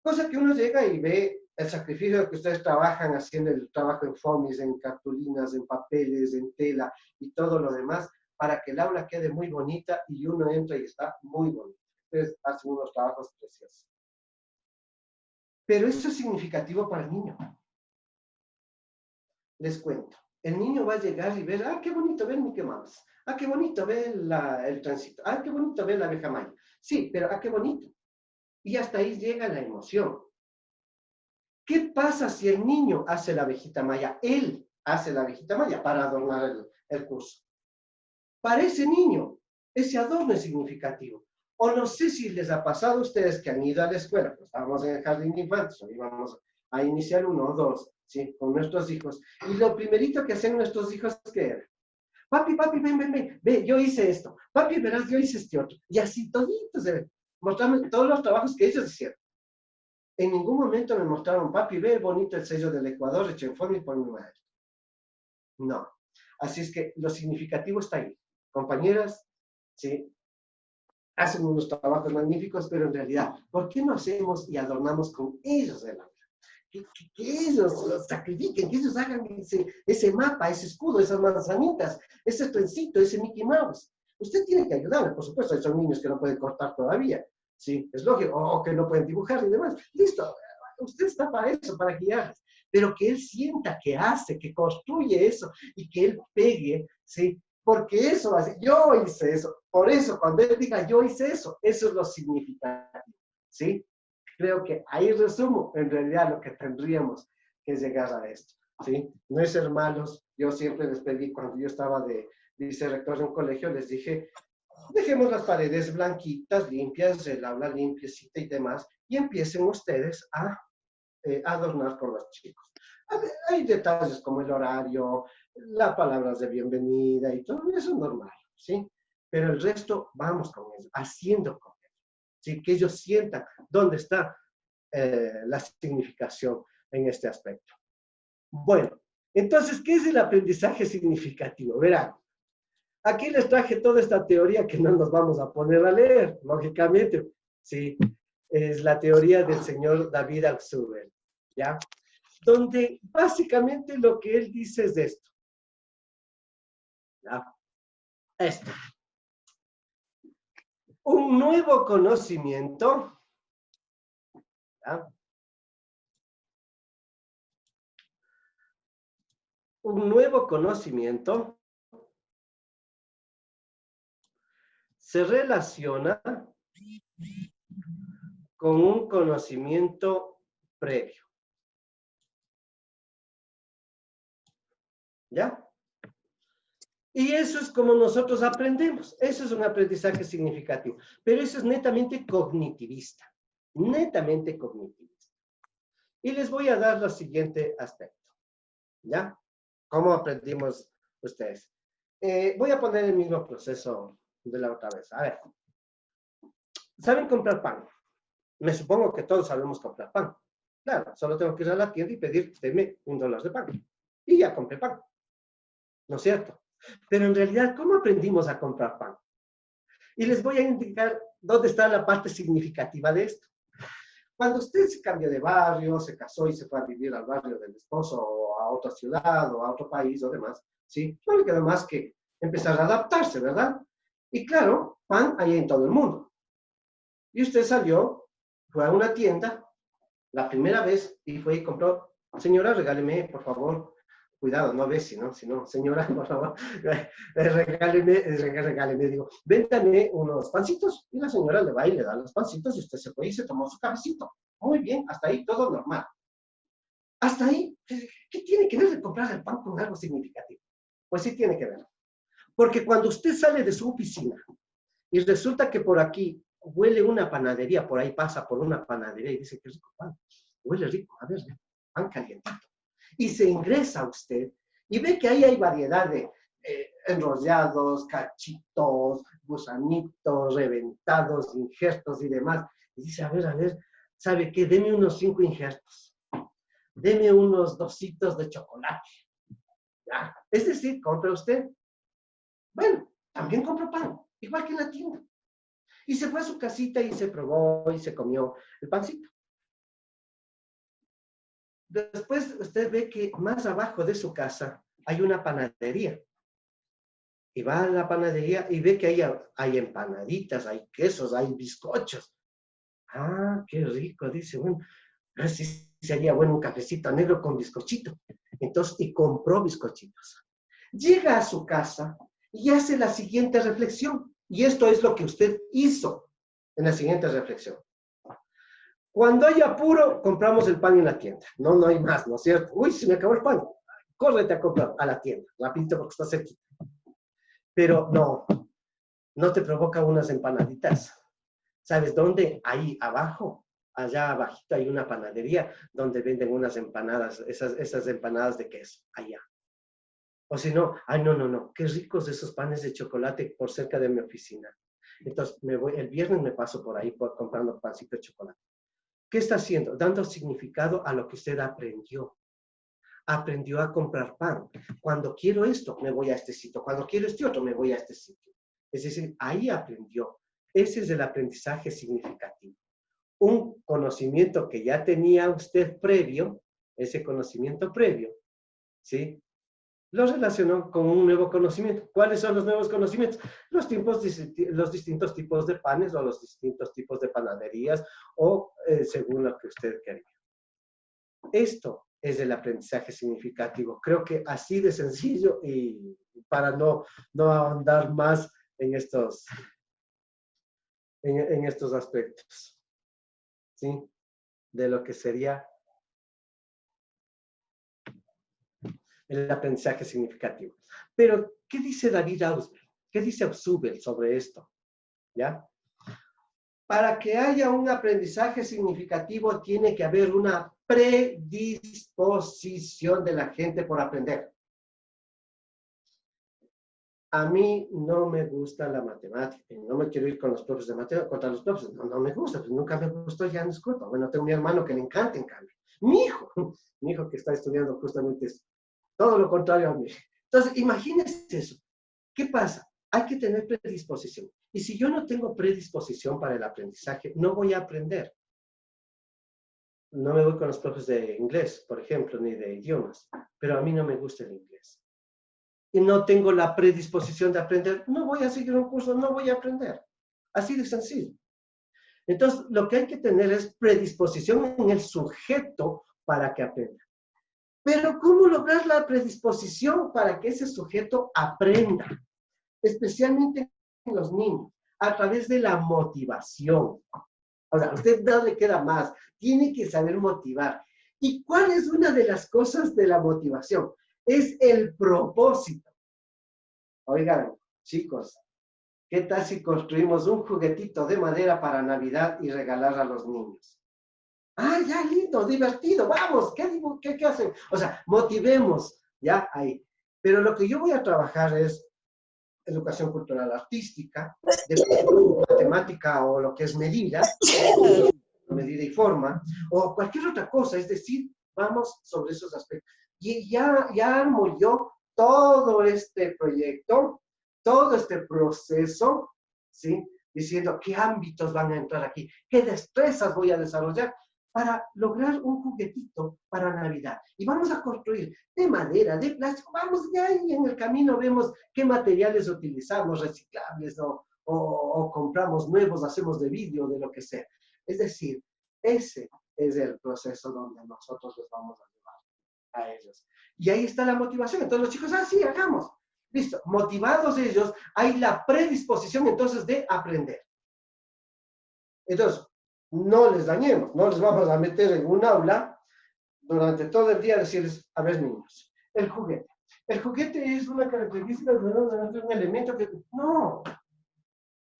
Cosa que uno llega y ve el sacrificio que ustedes trabajan haciendo el trabajo en fomis, en cartulinas, en papeles, en tela y todo lo demás, para que el aula quede muy bonita y uno entra y está muy bonito. Ustedes hacen unos trabajos preciosos. Pero eso es significativo para el niño. Les cuento. El niño va a llegar y ver, qué bonito ver Mickey Mouse. Qué bonito ver el tránsito. Qué bonito ver la abeja maya. Sí, pero qué bonito. Y hasta ahí llega la emoción. ¿Qué pasa si el niño hace la abejita maya? Él hace la abejita maya para adornar el curso. Para ese niño, ese adorno es significativo. O no sé si les ha pasado a ustedes que han ido a la escuela, pues estábamos en el jardín de infantes, hoy vamos a iniciar 1 o 2, ¿sí? Con nuestros hijos. Y lo primerito que hacen nuestros hijos, ¿qué era? Papi, ven, ve, yo hice esto. Papi, verás, yo hice este otro. Y así toditos, mostrarme todos los trabajos que ellos hicieron. En ningún momento me mostraron, papi, ve bonito el sello del Ecuador, hecho en forma y por mi madre. No. Así es que lo significativo está ahí. Compañeras, ¿sí? Hacen unos trabajos magníficos, pero en realidad, ¿por qué no hacemos y adornamos con ellos el aula? Que ellos los sacrifiquen, que ellos hagan ese mapa, ese escudo, esas manzanitas, ese trencito, ese Mickey Mouse. Usted tiene que ayudarle, por supuesto, hay son niños que no pueden cortar todavía, ¿sí? Es lógico, o que no pueden dibujar y demás. Listo, usted está para eso, para guiarles. Pero que él sienta que hace, que construye eso y que él pegue, ¿sí? Porque eso, yo hice eso. Por eso, cuando él diga yo hice eso, eso es lo significativo, ¿sí? Creo que ahí resumo en realidad lo que tendríamos que llegar a esto, ¿sí? No es ser malos. Yo siempre les pedí, cuando yo estaba de vicerrector de un colegio, les dije, dejemos las paredes blanquitas, limpias, el aula limpiecita y demás, y empiecen ustedes a adornar con los chicos. Hay detalles como el horario, las palabras de bienvenida y todo eso es normal, ¿sí? Pero el resto, vamos con ellos, haciendo con ellos, ¿sí? Que ellos sientan dónde está la significación en este aspecto. Bueno, entonces, ¿qué es el aprendizaje significativo? Verán, aquí les traje toda esta teoría que no nos vamos a poner a leer, lógicamente, ¿sí? Es la teoría del señor David Altshuler, ¿ya? Donde básicamente lo que él dice es esto. ¿Ya? Esto. Un nuevo conocimiento, ¿ya? Un nuevo conocimiento se relaciona con un conocimiento previo. ¿Ya? Y eso es como nosotros aprendemos. Eso es un aprendizaje significativo. Pero eso es netamente cognitivista. Netamente cognitivista. Y les voy a dar el siguiente aspecto. ¿Ya? ¿Cómo aprendimos ustedes? Voy a poner el mismo proceso de la otra vez. A ver. ¿Saben comprar pan? Me supongo que todos sabemos comprar pan. Claro, solo tengo que ir a la tienda y pedir, deme $1 de pan. Y ya compré pan. ¿No es cierto? Pero en realidad, ¿cómo aprendimos a comprar pan? Y les voy a indicar dónde está la parte significativa de esto. Cuando usted se cambió de barrio, se casó y se fue a vivir al barrio del esposo o a otra ciudad o a otro país o demás, ¿sí? No le queda más que empezar a adaptarse, ¿verdad? Y claro, pan hay en todo el mundo. Y usted salió, fue a una tienda la primera vez y fue y compró, señora, regáleme, por favor, cuidado, no vecino, sino, señora, por favor, regáleme, digo, véndame unos pancitos. Y la señora le va y le da los pancitos y usted se fue y se tomó su cafecito. Muy bien, hasta ahí todo normal. Hasta ahí, ¿qué tiene que ver de comprar el pan con algo significativo? Pues sí tiene que ver. Porque cuando usted sale de su oficina y resulta que por aquí huele una panadería, por ahí pasa por una panadería y dice, qué rico pan, huele rico, a ver, pan calientito. Y se ingresa usted y ve que ahí hay variedad de enrollados, cachitos, gusanitos, reventados, injertos y demás. Y dice, a ver, ¿sabe qué? Deme unos 5 injertos. Deme unos 2 de chocolate. ¿Ya? Es decir, compra usted. Bueno, también compra pan, igual que en la tienda. Y se fue a su casita y se probó y se comió el pancito. Después usted ve que más abajo de su casa hay una panadería. Y va a la panadería y ve que hay empanaditas, hay quesos, hay bizcochos. Ah, qué rico, dice, bueno, así sería bueno un cafecito negro con bizcochito. Entonces, y compró bizcochitos. Llega a su casa y hace la siguiente reflexión. Y esto es lo que usted hizo en la siguiente reflexión. Cuando hay apuro, compramos el pan en la tienda. No hay más, ¿no es cierto? Uy, se me acabó el pan. Córrete a comprar a la tienda, rapidito porque está cerquita. Pero no te provoca unas empanaditas. ¿Sabes dónde? Ahí abajo, allá abajito hay una panadería donde venden unas empanadas, esas empanadas de queso, allá. O si no, ay, no, qué ricos esos panes de chocolate por cerca de mi oficina. Entonces, el viernes me paso por ahí comprando pancito de chocolate. ¿Qué está haciendo? Dando significado a lo que usted aprendió. Aprendió a comprar pan. Cuando quiero esto, me voy a este sitio. Cuando quiero este otro, me voy a este sitio. Es decir, ahí aprendió. Ese es el aprendizaje significativo. Un conocimiento que ya tenía usted previo, ese conocimiento previo, ¿sí? Lo relacionó con un nuevo conocimiento. ¿Cuáles son los nuevos conocimientos? Los distintos tipos de panes o los distintos tipos de panaderías o según lo que usted quería. Esto es el aprendizaje significativo. Creo que así de sencillo y para no ahondar más en estos aspectos, ¿sí? De lo que sería el aprendizaje significativo. Pero, ¿qué dice David Ausubel? ¿Qué dice Ausubel sobre esto? ¿Ya? Para que haya un aprendizaje significativo, tiene que haber una predisposición de la gente por aprender. A mí no me gusta la matemática. No me quiero ir con los profes de matemática, contra los profes. No me gusta, pues nunca me gustó, ya no es culpa. Bueno, tengo mi hermano que le encanta, en cambio. Mi hijo que está estudiando justamente eso. Todo lo contrario a mí. Entonces, imagínense eso. ¿Qué pasa? Hay que tener predisposición. Y si yo no tengo predisposición para el aprendizaje, no voy a aprender. No me voy con los profes de inglés, por ejemplo, ni de idiomas. Pero a mí no me gusta el inglés. Y no tengo la predisposición de aprender. No voy a seguir un curso, no voy a aprender. Así de sencillo. Entonces, lo que hay que tener es predisposición en el sujeto para que aprenda. Pero ¿cómo lograr la predisposición para que ese sujeto aprenda? Especialmente en los niños, a través de la motivación. O sea, a usted no le queda más, tiene que saber motivar. ¿Y cuál es una de las cosas de la motivación? es el propósito. Oigan, chicos, ¿qué tal si construimos un juguetito de madera para Navidad y regalar a los niños? Ah, ya, lindo, divertido, vamos, ¿qué hacen? O sea, motivemos, ya, ahí. Pero lo que yo voy a trabajar es educación cultural artística, matemática o lo que es medida y forma, o cualquier otra cosa, es decir, vamos sobre esos aspectos. Y ya armo yo todo este proyecto, todo este proceso, ¿sí? Diciendo qué ámbitos van a entrar aquí, qué destrezas voy a desarrollar para lograr un juguetito para Navidad. Y vamos a construir de madera, de plástico, vamos ya ahí en el camino vemos qué materiales utilizamos, reciclables o compramos nuevos, hacemos de vidrio, de lo que sea. Es decir, ese es el proceso donde nosotros les vamos a llevar a ellos. Y ahí está la motivación. Entonces los chicos, sí, hagamos. Listo. Motivados ellos, hay la predisposición entonces de aprender. Entonces, no les dañemos, no les vamos a meter en un aula durante todo el día a decirles, a ver niños, el juguete. El juguete es una característica, un elemento que, no.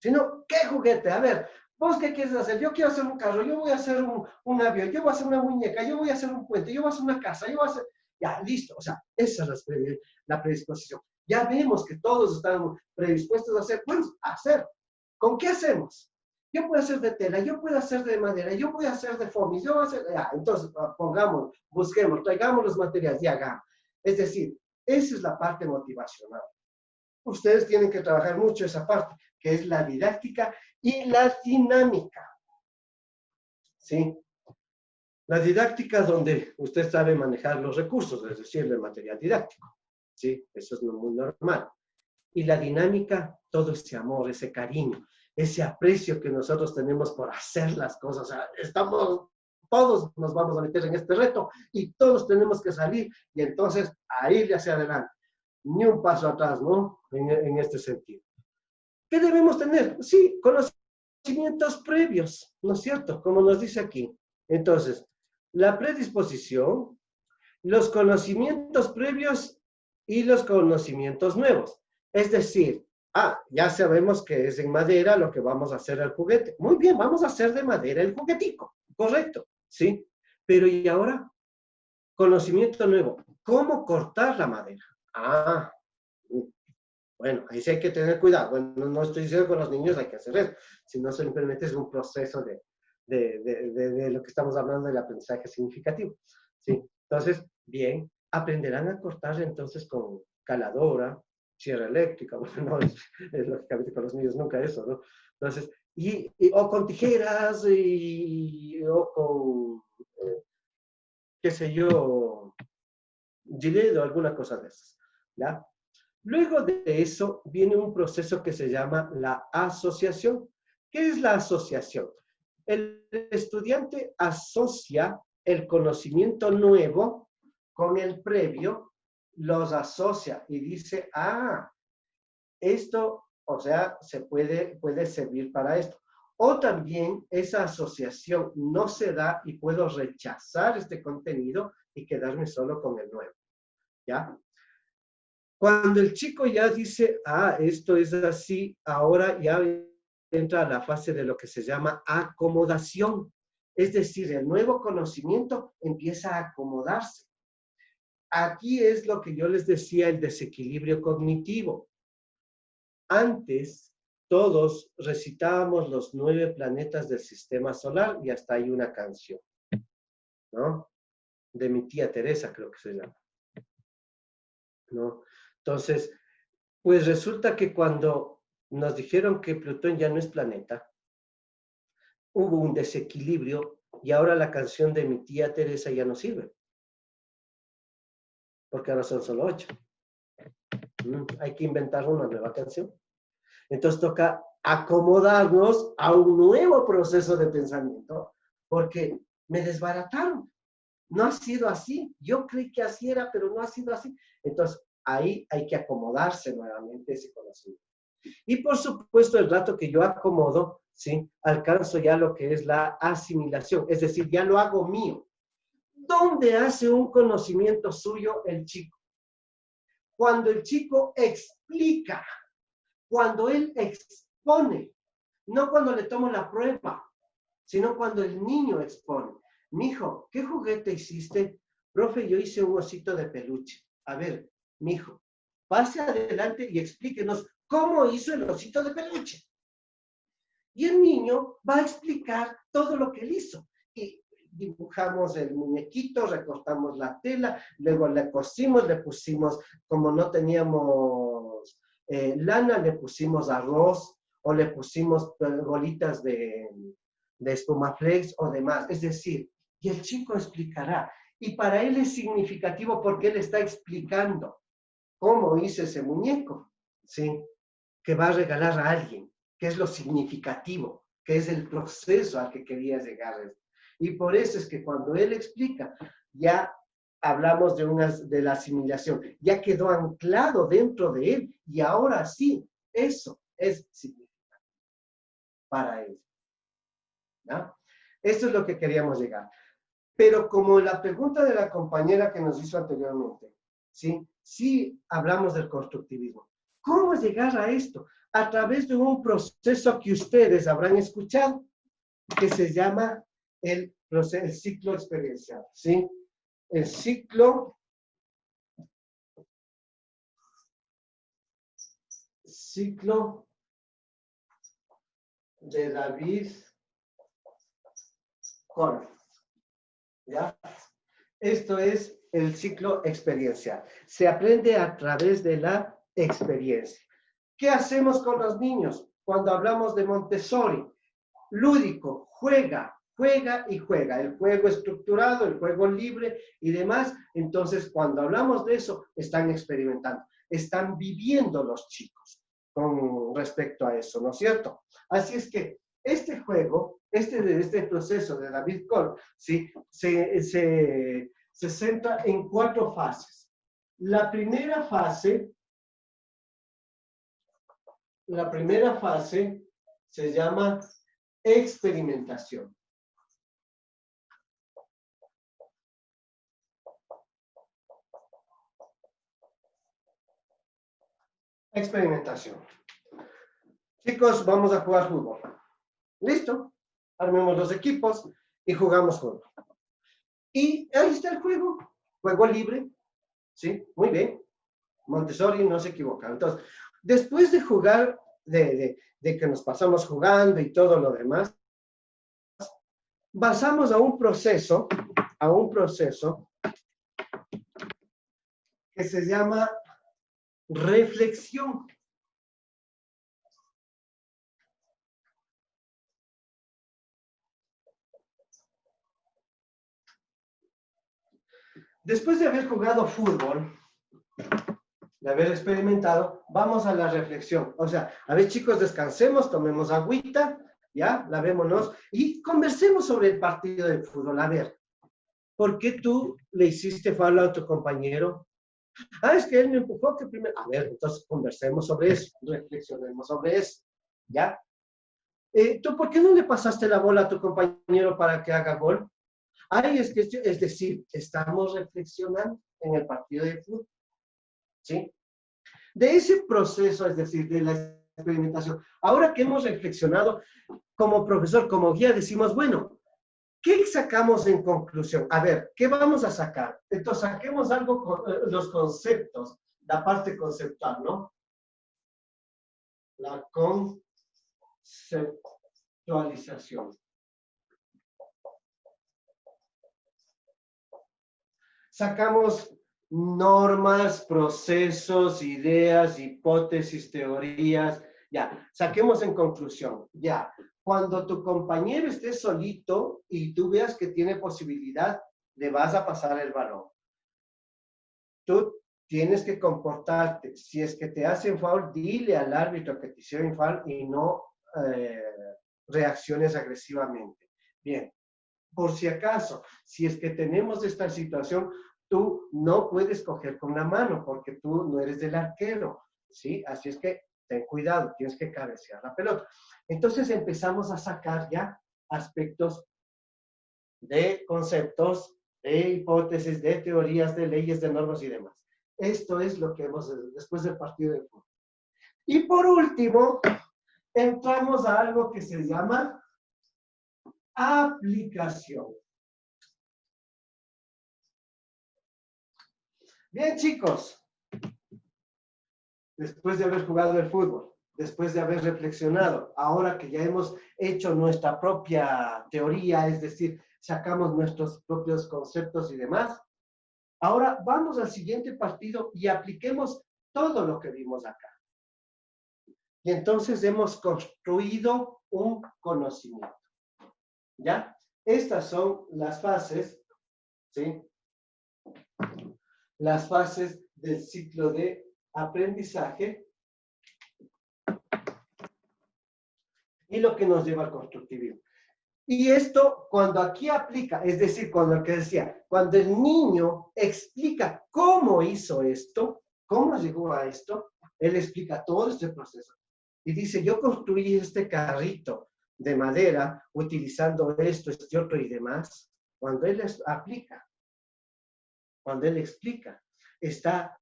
Sino, ¿qué juguete? A ver, ¿vos qué quieres hacer? Yo quiero hacer un carro, yo voy a hacer un avión, yo voy a hacer una muñeca, yo voy a hacer un puente, yo voy a hacer una casa, yo voy a hacer... Ya, listo. O sea, esa es la predisposición. Ya vemos que todos están predispuestos a hacer. Bueno, a hacer. ¿Con qué hacemos? Yo puedo hacer de tela, yo puedo hacer de madera, yo voy a hacer de foamy, yo voy a hacer... Ya, entonces, pongamos, busquemos, traigamos los materiales y hagamos. Es decir, esa es la parte motivacional. Ustedes tienen que trabajar mucho esa parte, que es la didáctica y la dinámica. ¿Sí? La didáctica donde usted sabe manejar los recursos, es decir, el material didáctico. ¿Sí? Eso es muy normal. Y la dinámica, todo ese amor, ese cariño, ese aprecio que nosotros tenemos por hacer las cosas. O sea, todos nos vamos a meter en este reto y todos tenemos que salir y entonces a ir hacia adelante. Ni un paso atrás, ¿no? En este sentido. ¿Qué debemos tener? Sí, conocimientos previos, ¿no es cierto? Como nos dice aquí. Entonces, la predisposición, los conocimientos previos y los conocimientos nuevos. Es decir, ya sabemos que es en madera lo que vamos a hacer el juguete. Muy bien, vamos a hacer de madera el juguetico. Correcto, ¿sí? Pero ¿y ahora? Conocimiento nuevo. ¿Cómo cortar la madera? Bueno, ahí sí hay que tener cuidado. Bueno, no estoy diciendo que con los niños hay que hacer eso, sino simplemente es un proceso de lo que estamos hablando del aprendizaje significativo. ¿Sí? Entonces, bien, aprenderán a cortar entonces con caladora, sierra eléctrica, bueno, no es lógicamente con los niños nunca eso, ¿no? Entonces, o con tijeras, o con, qué sé yo, gilet o alguna cosa de esas, ¿ya? Luego de eso viene un proceso que se llama la asociación. ¿Qué es la asociación? El estudiante asocia el conocimiento nuevo con el previo, los asocia y dice, esto, o sea, puede servir para esto. O también esa asociación no se da y puedo rechazar este contenido y quedarme solo con el nuevo, ¿ya? Cuando el chico ya dice, esto es así, ahora ya entra a la fase de lo que se llama acomodación. Es decir, el nuevo conocimiento empieza a acomodarse. Aquí es lo que yo les decía, el desequilibrio cognitivo. Antes, todos recitábamos los 9 planetas del sistema solar y hasta hay una canción, ¿no? De mi tía Teresa, creo que se llama, ¿no? Entonces, pues resulta que cuando nos dijeron que Plutón ya no es planeta, hubo un desequilibrio y ahora la canción de mi tía Teresa ya no sirve. Porque ahora son solo 8. Hay que inventar una nueva canción. Entonces toca acomodarnos a un nuevo proceso de pensamiento porque me desbarataron. No ha sido así. Yo creí que así era, pero no ha sido así. Entonces, ahí hay que acomodarse nuevamente ese conocimiento. Y por supuesto, el rato que yo acomodo, ¿sí? Alcanzo ya lo que es la asimilación, es decir, ya lo hago mío. ¿Dónde hace un conocimiento suyo el chico? cuando el chico explica, cuando él expone, no cuando le tomo la prueba, sino cuando el niño expone. Mijo, ¿qué juguete hiciste? Profe, yo hice un osito de peluche. A ver, mijo, pase adelante y explíquenos cómo hizo el osito de peluche. Y el niño va a explicar todo lo que él hizo. Y dibujamos el muñequito, recortamos la tela, luego le cosimos, le pusimos, como no teníamos lana, le pusimos arroz o le pusimos bolitas de espumaflex o demás. Es decir, y el chico explicará. Y para él es significativo porque él está explicando cómo hizo ese muñeco, ¿sí? Que va a regalar a alguien, que es lo significativo, que es el proceso al que quería llegar. Y por eso es que cuando él explica, ya hablamos de la asimilación, ya quedó anclado dentro de él y ahora sí, eso es significativo para él. ¿No? Eso es lo que queríamos llegar. Pero como la pregunta de la compañera que nos hizo anteriormente, ¿sí? Sí hablamos del constructivismo. ¿Cómo llegar a esto? A través de un proceso que ustedes habrán escuchado, que se llama el ciclo experiencial, ¿sí? El ciclo de David Kohn, ¿ya? Esto es el ciclo experiencial. Se aprende a través de la experiencia. ¿Qué hacemos con los niños cuando hablamos de Montessori? Lúdico, juega y juega. El juego estructurado, el juego libre y demás. Entonces, cuando hablamos de eso, están experimentando, están viviendo los chicos con respecto a eso, ¿no es cierto? Así es que este juego, este proceso de David Kohn, ¿sí? se centra en 4 fases. La primera fase se llama experimentación. Experimentación. Chicos, vamos a jugar fútbol. ¿Listo? Armemos los equipos y jugamos fútbol. Y ahí está el juego. Juego libre. ¿Sí? Muy bien. Montessori no se equivoca. Entonces, después de jugar, de que nos pasamos jugando y todo lo demás, pasamos a un proceso que se llama reflexión. Después de haber jugado fútbol, de haber experimentado, vamos a la reflexión. O sea, a ver, chicos, descansemos, tomemos agüita, ya, lavémonos y conversemos sobre el partido de fútbol. A ver, ¿por qué tú le hiciste falta a tu compañero? Ah, es que él me empujó que primero. A ver, entonces conversemos sobre eso, reflexionemos sobre eso, ¿ya? ¿Tú por qué no le pasaste la bola a tu compañero para que haga gol? Ay, es decir, estamos reflexionando en el partido de fútbol, ¿sí? De ese proceso, es decir, de la experimentación, ahora que hemos reflexionado como profesor, como guía, decimos, bueno, ¿qué sacamos en conclusión? A ver, ¿qué vamos a sacar? Entonces, saquemos algo con los conceptos, la parte conceptual, ¿no? La conceptualización. Sacamos normas, procesos, ideas, hipótesis, teorías. Ya, saquemos en conclusión. Ya, cuando tu compañero esté solito y tú veas que tiene posibilidad, le vas a pasar el balón. Tú tienes que comportarte. Si es que te hacen foul, dile al árbitro que te hicieron foul y no reacciones agresivamente. Bien. Por si acaso, si es que tenemos esta situación, tú no puedes coger con la mano porque tú no eres del arquero, ¿sí? Así es que ten cuidado, tienes que cabecear la pelota. Entonces empezamos a sacar ya aspectos de conceptos, de hipótesis, de teorías, de leyes, de normas y demás. Esto es lo que hemos, después del partido de fútbol. Y por último, entramos a algo que se llama aplicación. Bien, chicos, después de haber jugado el fútbol, después de haber reflexionado, ahora que ya hemos hecho nuestra propia teoría, es decir, sacamos nuestros propios conceptos y demás, ahora vamos al siguiente partido y apliquemos todo lo que vimos acá. Y entonces hemos construido un conocimiento. ¿Ya? Estas son las fases, ¿sí? Las fases del ciclo de aprendizaje y lo que nos lleva al constructivismo. Y esto, cuando aquí aplica, es decir, cuando el que decía, cuando el niño explica cómo hizo esto, cómo llegó a esto, él explica todo este proceso. Y dice, yo construí este carrito de madera utilizando esto, este otro y demás. Cuando él aplica, cuando él explica, está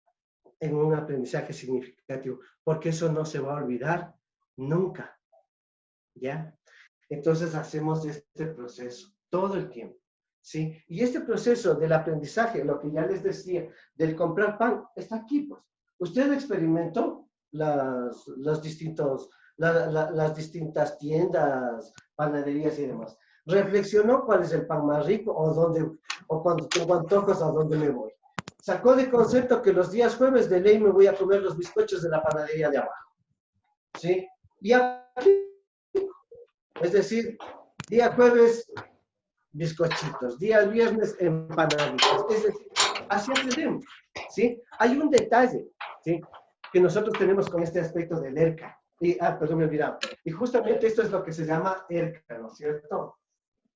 en un aprendizaje significativo, porque eso no se va a olvidar nunca. ¿Ya? Entonces hacemos este proceso todo el tiempo, ¿sí? Y este proceso del aprendizaje, lo que ya les decía, del comprar pan, está aquí, pues. Usted experimentó las distintas tiendas, panaderías y demás. Reflexionó cuál es el pan más rico o cuando tengo antojos a dónde me voy. Sacó de concepto que los días jueves de ley me voy a comer los bizcochos de la panadería de abajo, ¿sí? Y es decir, día jueves, bizcochitos, día viernes, empanaditas. Es decir, así aprendemos, ¿sí? Hay un detalle, ¿sí? Que nosotros tenemos con este aspecto del ERCA. Perdón, me olvidaba. Y justamente esto es lo que se llama ERCA, ¿no es cierto?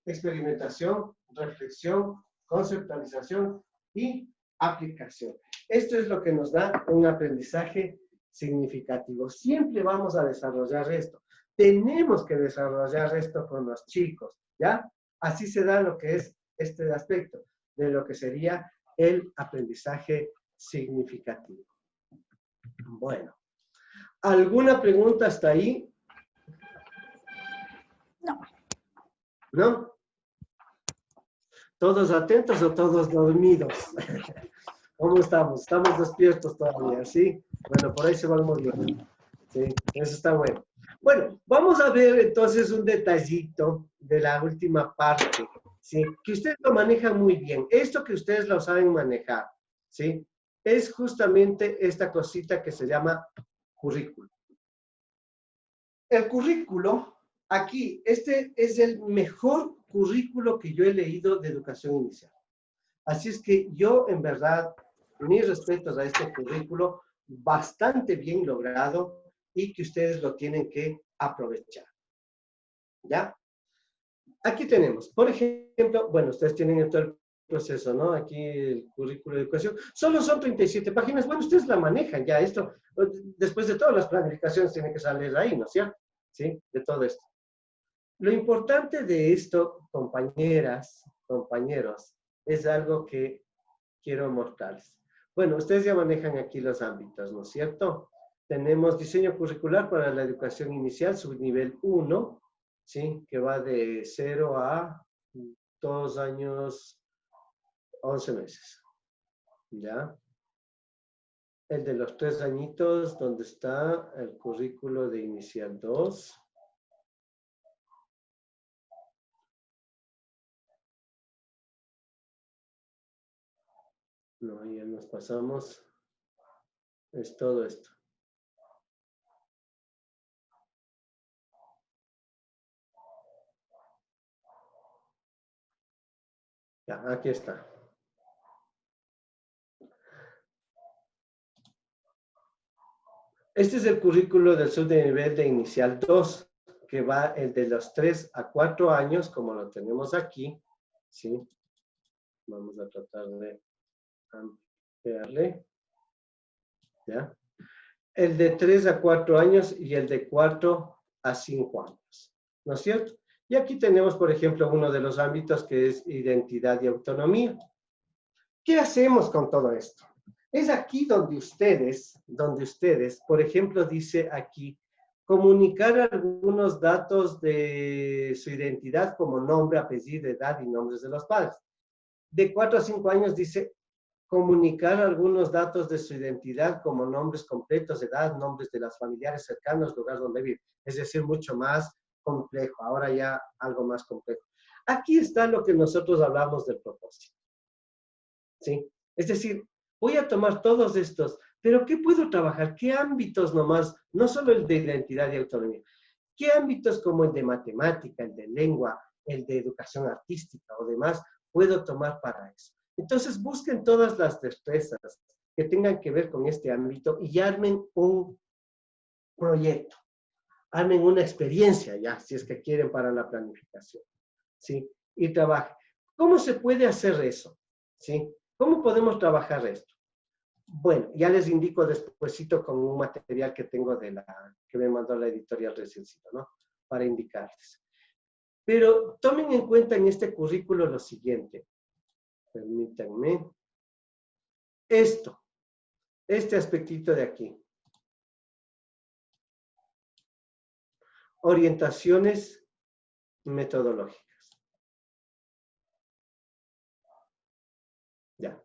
Experimentación, reflexión, conceptualización y aplicación. Esto es lo que nos da un aprendizaje significativo. Siempre vamos a desarrollar esto. Tenemos que desarrollar esto con los chicos, ¿ya? Así se da lo que es este aspecto de lo que sería el aprendizaje significativo. Bueno, ¿alguna pregunta hasta ahí? No. ¿No? ¿Todos atentos o todos dormidos? ¿Cómo estamos? ¿Estamos despiertos todavía? ¿Sí? Bueno, por ahí se van moviendo. Sí, eso está bueno. Bueno, vamos a ver entonces un detallito de la última parte, ¿sí? Que ustedes lo manejan muy bien. Esto que ustedes lo saben manejar, ¿sí? Es justamente esta cosita que se llama currículo. El currículo, aquí, este es el mejor currículo que yo he leído de educación inicial. Así es que yo, en verdad, mis respetos a este currículo, bastante bien logrado y que ustedes lo tienen que aprovechar. ¿Ya? Aquí tenemos, por ejemplo, bueno, ustedes tienen todo el proceso, ¿no? Aquí el currículo de educación. Solo son 37 páginas. Bueno, ustedes la manejan ya. Esto, después de todas las planificaciones, tiene que salir ahí, ¿no es cierto? ¿Sí? De todo esto. Lo importante de esto, compañeras, compañeros, es algo que quiero mostrarles. Bueno, ustedes ya manejan aquí los ámbitos, ¿no es cierto? Tenemos diseño curricular para la educación inicial, subnivel 1, ¿sí? Que va de 0 a 2 años, 11 meses. ¿Ya? El de los 3 añitos, donde está el currículo de inicial 2. No, ya nos pasamos. Es todo esto. Ya, aquí está. Este es el currículo del subnivel de inicial 2, que va el de los 3 a 4 años, como lo tenemos aquí, ¿sí? Vamos a tratar de ampliarle, ¿ya? El de 3 a 4 años y el de 4 a 5 años, ¿no es cierto? Y aquí tenemos, por ejemplo, uno de los ámbitos que es identidad y autonomía. ¿Qué hacemos con todo esto? Es aquí donde ustedes, por ejemplo, dice aquí, comunicar algunos datos de su identidad como nombre, apellido, edad y nombres de los padres. De 4 a 5 años dice, comunicar algunos datos de su identidad como nombres completos, edad, nombres de los familiares cercanos, lugar donde vive. Es decir, mucho más complejo, ahora ya algo más complejo. Aquí está lo que nosotros hablamos del propósito. ¿Sí? Es decir, voy a tomar todos estos, pero ¿qué puedo trabajar? ¿Qué ámbitos nomás? No solo el de identidad y autonomía. ¿Qué ámbitos como el de matemática, el de lengua, el de educación artística o demás puedo tomar para eso? Entonces busquen todas las destrezas que tengan que ver con este ámbito y armen un proyecto, armen una experiencia ya, si es que quieren para la planificación, ¿sí? Y trabajen. ¿Cómo se puede hacer eso? ¿Sí? ¿Cómo podemos trabajar esto? Bueno, ya les indico despuesito con un material que tengo que me mandó la editorial Reciencito, ¿no? Para indicarles. Pero tomen en cuenta en este currículo lo siguiente. Permítanme. Este aspectito de aquí. Orientaciones metodológicas. Ya.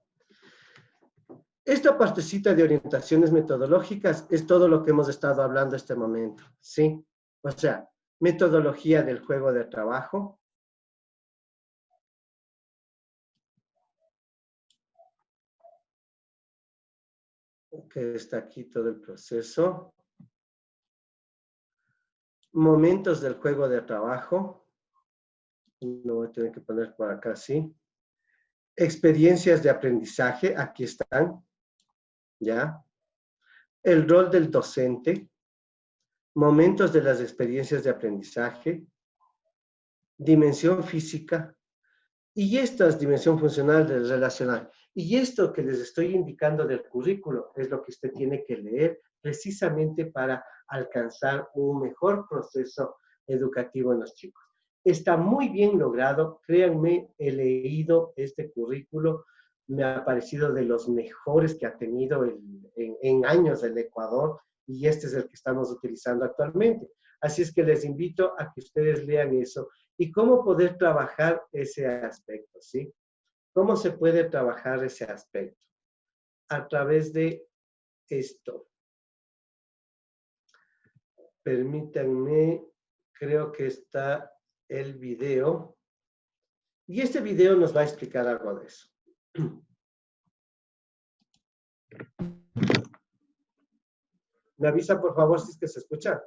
Esta partecita de orientaciones metodológicas es todo lo que hemos estado hablando este momento, ¿sí? O sea, metodología del juego de trabajo. Que está aquí todo el proceso. Momentos del juego de trabajo. Lo voy a tener que poner por acá, sí. Experiencias de aprendizaje, aquí están. ¿Ya? El rol del docente. Momentos de las experiencias de aprendizaje. Dimensión física. Y esta es dimensión funcional del relacional. Y esto que les estoy indicando del currículo es lo que usted tiene que leer precisamente para alcanzar un mejor proceso educativo en los chicos. Está muy bien logrado, créanme, he leído este currículo, me ha parecido de los mejores que ha tenido en años el Ecuador y este es el que estamos utilizando actualmente. Así es que les invito a que ustedes lean eso y cómo poder trabajar ese aspecto, ¿sí? ¿Cómo se puede trabajar ese aspecto? A través de esto. Permítanme, creo que está el video. Y este video nos va a explicar algo de eso. ¿Me avisa, por favor, si es que se escucha?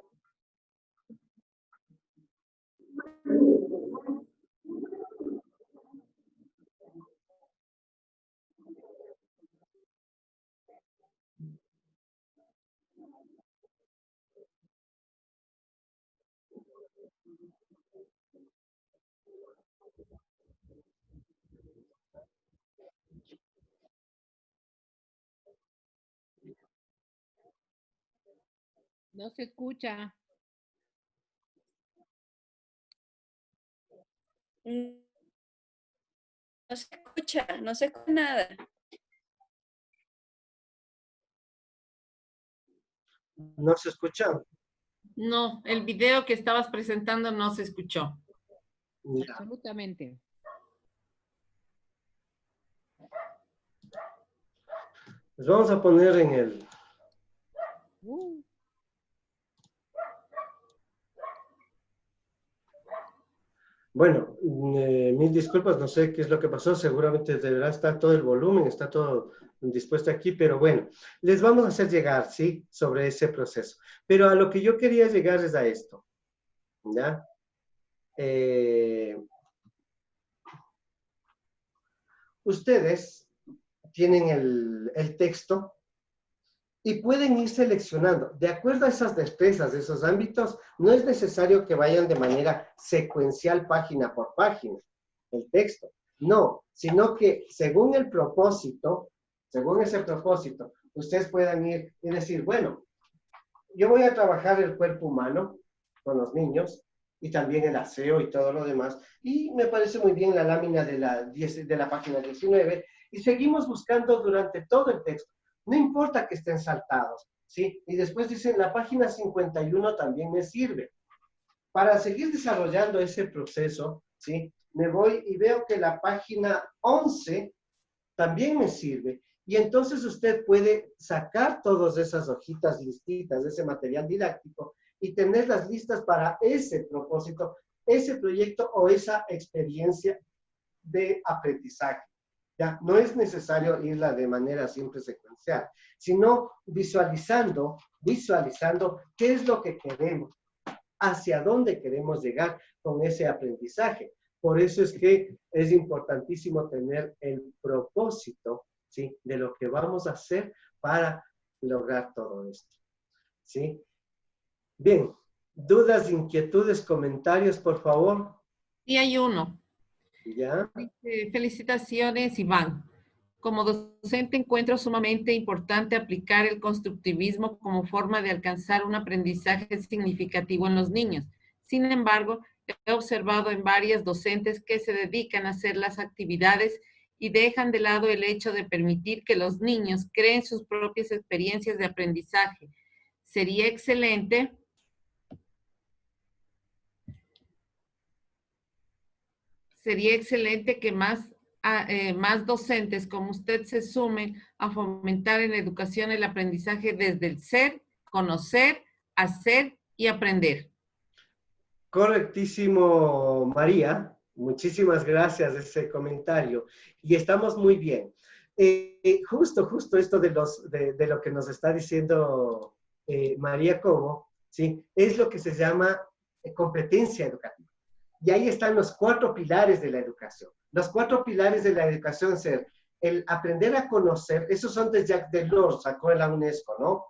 No se escucha. No se escucha nada. ¿No se escucha? No, el video que estabas presentando no se escuchó. Ya. Absolutamente. Pues vamos a poner en el... Bueno, mil disculpas, no sé qué es lo que pasó, seguramente deberá estar todo el volumen, está todo dispuesto aquí, pero bueno, les vamos a hacer llegar, ¿sí? Sobre ese proceso. Pero a lo que yo quería llegar es a esto, ¿ya? Ustedes tienen el texto y pueden ir seleccionando. De acuerdo a esas destrezas, de esos ámbitos, no es necesario que vayan de manera secuencial página por página el texto. No, sino que según el propósito, según ese propósito, ustedes puedan ir y decir, bueno, yo voy a trabajar el cuerpo humano con los niños y también el aseo y todo lo demás. Y me parece muy bien la lámina de la página 19 y seguimos buscando durante todo el texto. No importa que estén saltados, ¿sí? Y después dicen, la página 51 también me sirve. Para seguir desarrollando ese proceso, ¿sí? Me voy y veo que la página 11 también me sirve. Y entonces usted puede sacar todas esas hojitas listitas, ese material didáctico, y tenerlas listas para ese propósito, ese proyecto o esa experiencia de aprendizaje. ¿Ya? No es necesario irla de manera siempre secuencial, sino visualizando qué es lo que queremos, hacia dónde queremos llegar con ese aprendizaje. Por eso es que es importantísimo tener el propósito, ¿sí?, de lo que vamos a hacer para lograr todo esto, ¿sí? Bien, dudas, inquietudes, comentarios, por favor. Y hay uno. ¿Ya? Dice, felicitaciones, Iván. Como docente encuentro sumamente importante aplicar el constructivismo como forma de alcanzar un aprendizaje significativo en los niños. Sin embargo, he observado en varias docentes que se dedican a hacer las actividades y dejan de lado el hecho de permitir que los niños creen sus propias experiencias de aprendizaje. Sería excelente que más docentes como usted se sumen a fomentar en la educación el aprendizaje desde el ser, conocer, hacer y aprender. Correctísimo, María. Muchísimas gracias de ese comentario. Y estamos muy bien. Justo esto de lo que nos está diciendo María Cobo, ¿sí? Es lo que se llama competencia educativa. Y ahí están los 4 pilares de la educación. Los 4 pilares de la educación son el aprender a conocer, esos son de Jacques Delors, sacó en la UNESCO, ¿no?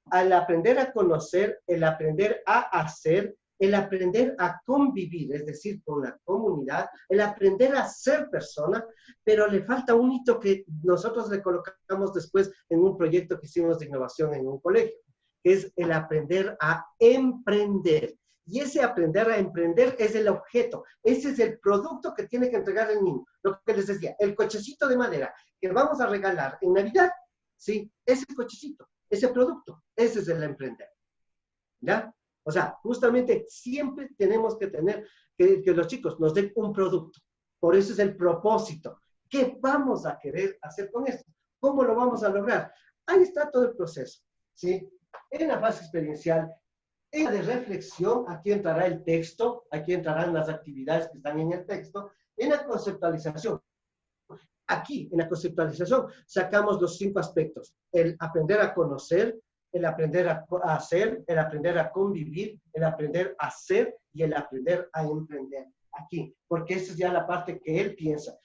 Al aprender a conocer, el aprender a hacer, el aprender a convivir, es decir, con la comunidad, el aprender a ser persona, pero le falta un hito que nosotros le colocamos después en un proyecto que hicimos de innovación en un colegio, que es el aprender a emprender. Y ese aprender a emprender es el objeto, ese es el producto que tiene que entregar el niño. Lo que les decía, el cochecito de madera que vamos a regalar en Navidad, ¿sí? Ese cochecito, ese producto, ese es el emprender. ¿Ya? O sea, justamente siempre tenemos que tener que los chicos nos den un producto. Por eso es el propósito. ¿Qué vamos a querer hacer con esto? ¿Cómo lo vamos a lograr? Ahí está todo el proceso, ¿sí? En la fase experiencial, en la de reflexión, aquí entrará el texto, aquí entrarán las actividades que están en el texto. En la conceptualización, aquí en la conceptualización sacamos los 5 aspectos: el aprender a conocer, el aprender a hacer, el aprender a convivir, el aprender a ser y el aprender a emprender. Aquí, porque esa es ya la parte que él piensa.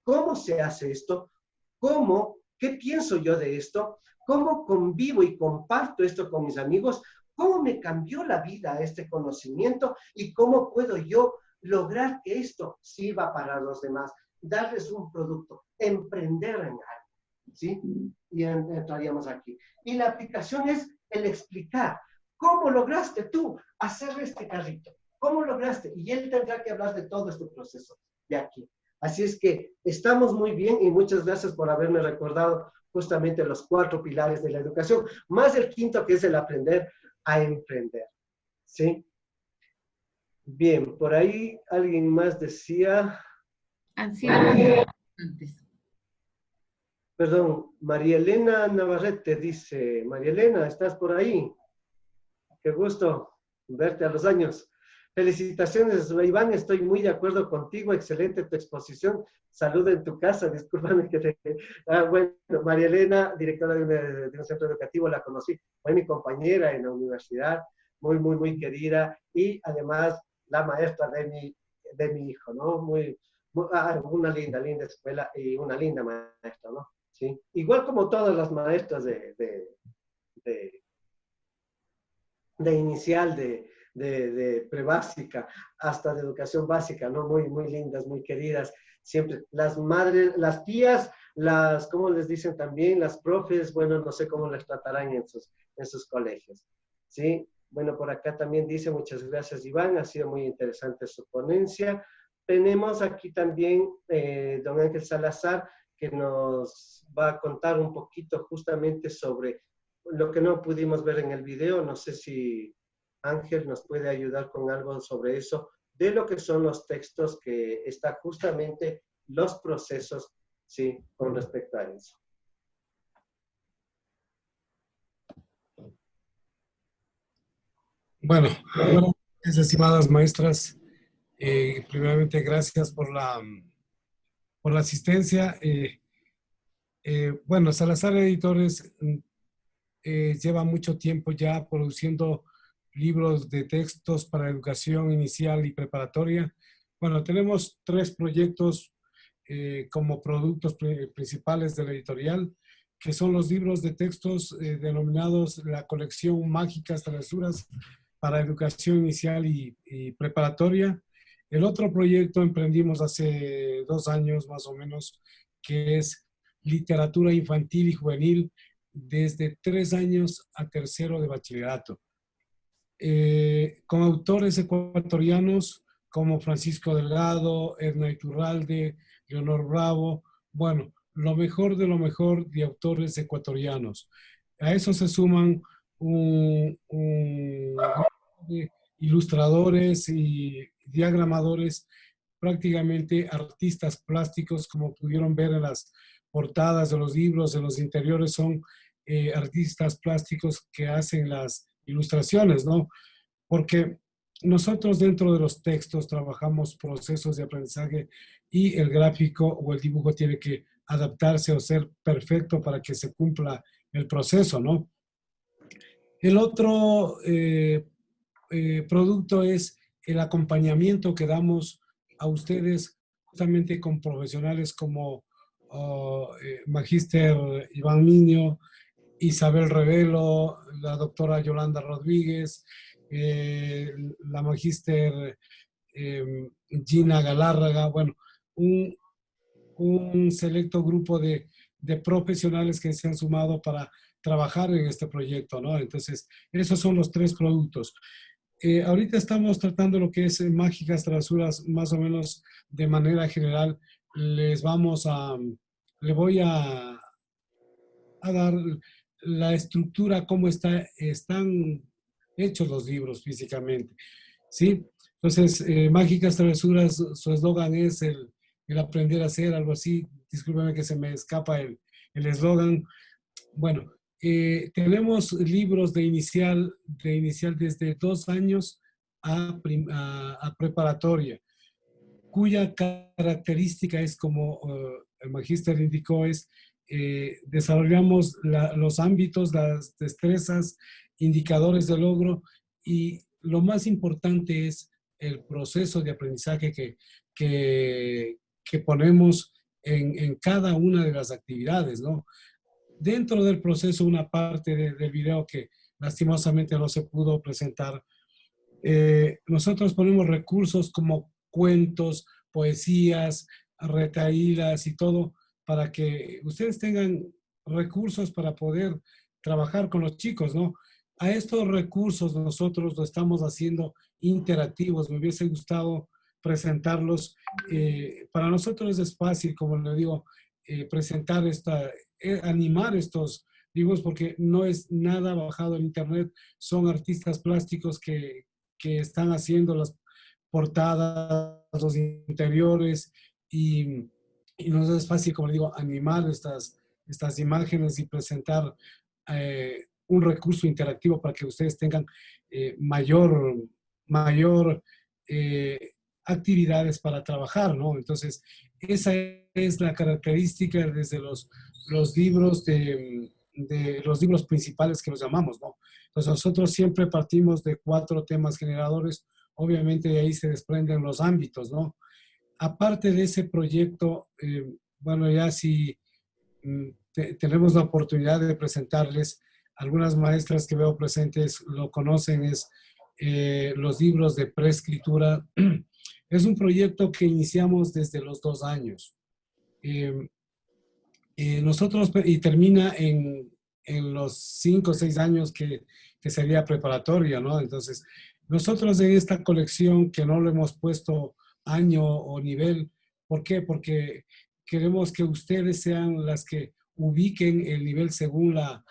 ¿Cómo se hace esto? ¿Cómo? ¿Qué pienso yo de esto? ¿Cómo convivo y comparto esto con mis amigos? ¿Cómo me cambió la vida este conocimiento? ¿Y cómo puedo yo lograr que esto sirva para los demás? Darles un producto, emprender en algo, ¿sí? Y entraríamos aquí. Y la aplicación es el explicar. ¿Cómo lograste tú hacer este carrito? ¿Cómo lograste? Y él tendrá que hablar de todo este proceso de aquí. Así es que estamos muy bien y muchas gracias por haberme recordado justamente los 4 pilares de la educación, más el 5º que es el aprender a emprender, ¿sí? Bien, por ahí alguien más decía... Han sido antes. Perdón, María Elena Navarrete dice, María Elena, ¿estás por ahí? Qué gusto verte a los años. Felicitaciones, Iván, estoy muy de acuerdo contigo, excelente tu exposición. Salud en tu casa, discúlpame que te... bueno, María Elena, directora de un centro educativo, la conocí, fue mi compañera en la universidad, muy querida, y además la maestra de mi hijo, ¿no? Una linda escuela y una linda maestra, ¿no? ¿Sí? Igual como todas las maestras de inicial, de prebásica, hasta de educación básica, ¿no? Muy lindas, muy queridas. Siempre las madres, las tías, ¿cómo les dicen también? Las profes, bueno, no sé cómo las tratarán en sus colegios, ¿sí? Bueno, por acá también dice, muchas gracias, Iván, ha sido muy interesante su ponencia. Tenemos aquí también don Ángel Salazar, que nos va a contar un poquito justamente sobre lo que no pudimos ver en el video. No sé si Ángel nos puede ayudar con algo sobre eso, de lo que son los textos, que está justamente los procesos, sí, con respecto a eso. Bueno, buenas noches, estimadas maestras. Primeramente, gracias por la asistencia. Bueno, Salazar Editores lleva mucho tiempo ya produciendo libros de textos para educación inicial y preparatoria. Bueno, tenemos 3 proyectos como productos principales de la editorial, que son los libros de textos denominados la colección Mágicas Travesuras para educación inicial y preparatoria. El otro proyecto emprendimos hace 2 años más o menos, que es literatura infantil y juvenil desde 3 años a tercero de bachillerato. Con autores ecuatorianos como Francisco Delgado, Edna Iturralde, Leonor Bravo, bueno, lo mejor de autores ecuatorianos. A eso se suman de ilustradores y diagramadores, prácticamente artistas plásticos, como pudieron ver en las portadas de los libros, en los interiores son artistas plásticos que hacen las ilustraciones, ¿no? Porque nosotros dentro de los textos trabajamos procesos de aprendizaje y el gráfico o el dibujo tiene que adaptarse o ser perfecto para que se cumpla el proceso, ¿no? El otro producto es el acompañamiento que damos a ustedes justamente con profesionales como Magíster Iván Niño, Isabel Revelo, la doctora Yolanda Rodríguez, la Magíster Gina Galárraga, bueno, un selecto grupo de profesionales que se han sumado para trabajar en este proyecto, ¿no? Entonces, esos son los 3 productos. Ahorita estamos tratando lo que es Mágicas Travesuras, más o menos de manera general. Le voy a dar la estructura, cómo están hechos los libros físicamente, ¿sí? Entonces, Mágicas Travesuras, su eslogan es el aprender a hacer, algo así. Discúlpeme que se me escapa el eslogan. Bueno, tenemos libros de inicial desde 2 años a preparatoria, cuya característica es, como el magíster indicó, es desarrollamos los ámbitos, las destrezas, indicadores de logro, y lo más importante es el proceso de aprendizaje que ponemos en cada una de las actividades, ¿no? Dentro del proceso, una parte del video que lastimosamente no se pudo presentar, nosotros ponemos recursos como cuentos, poesías, retahílas y todo, para que ustedes tengan recursos para poder trabajar con los chicos, ¿no? A estos recursos nosotros lo estamos haciendo interactivos. Me hubiese gustado presentarlos. Para nosotros es fácil, como le digo, presentar animar estos libros, porque no es nada bajado en internet. Son artistas plásticos que están haciendo las portadas, los interiores, y nos es fácil, como le digo, animar estas imágenes y presentar un recurso interactivo para que ustedes tengan mayor actividades para trabajar, ¿no? Entonces, esa es la característica desde los libros de los libros principales que los llamamos, ¿no? Entonces, nosotros siempre partimos de 4 temas generadores. Obviamente, de ahí se desprenden los ámbitos, ¿no? Aparte de ese proyecto, bueno, ya si tenemos la oportunidad de presentarles, algunas maestras que veo presentes lo conocen, es los libros de preescritura. Es un proyecto que iniciamos desde los 2 años. Nosotros, y termina en los 5 o 6 años que sería preparatoria, ¿no? Entonces, nosotros en esta colección, que no lo hemos puesto año o nivel, ¿por qué? Porque queremos que ustedes sean las que ubiquen el nivel según la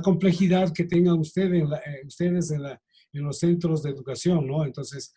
complejidad que tengan ustedes en los centros de educación, ¿no? Entonces,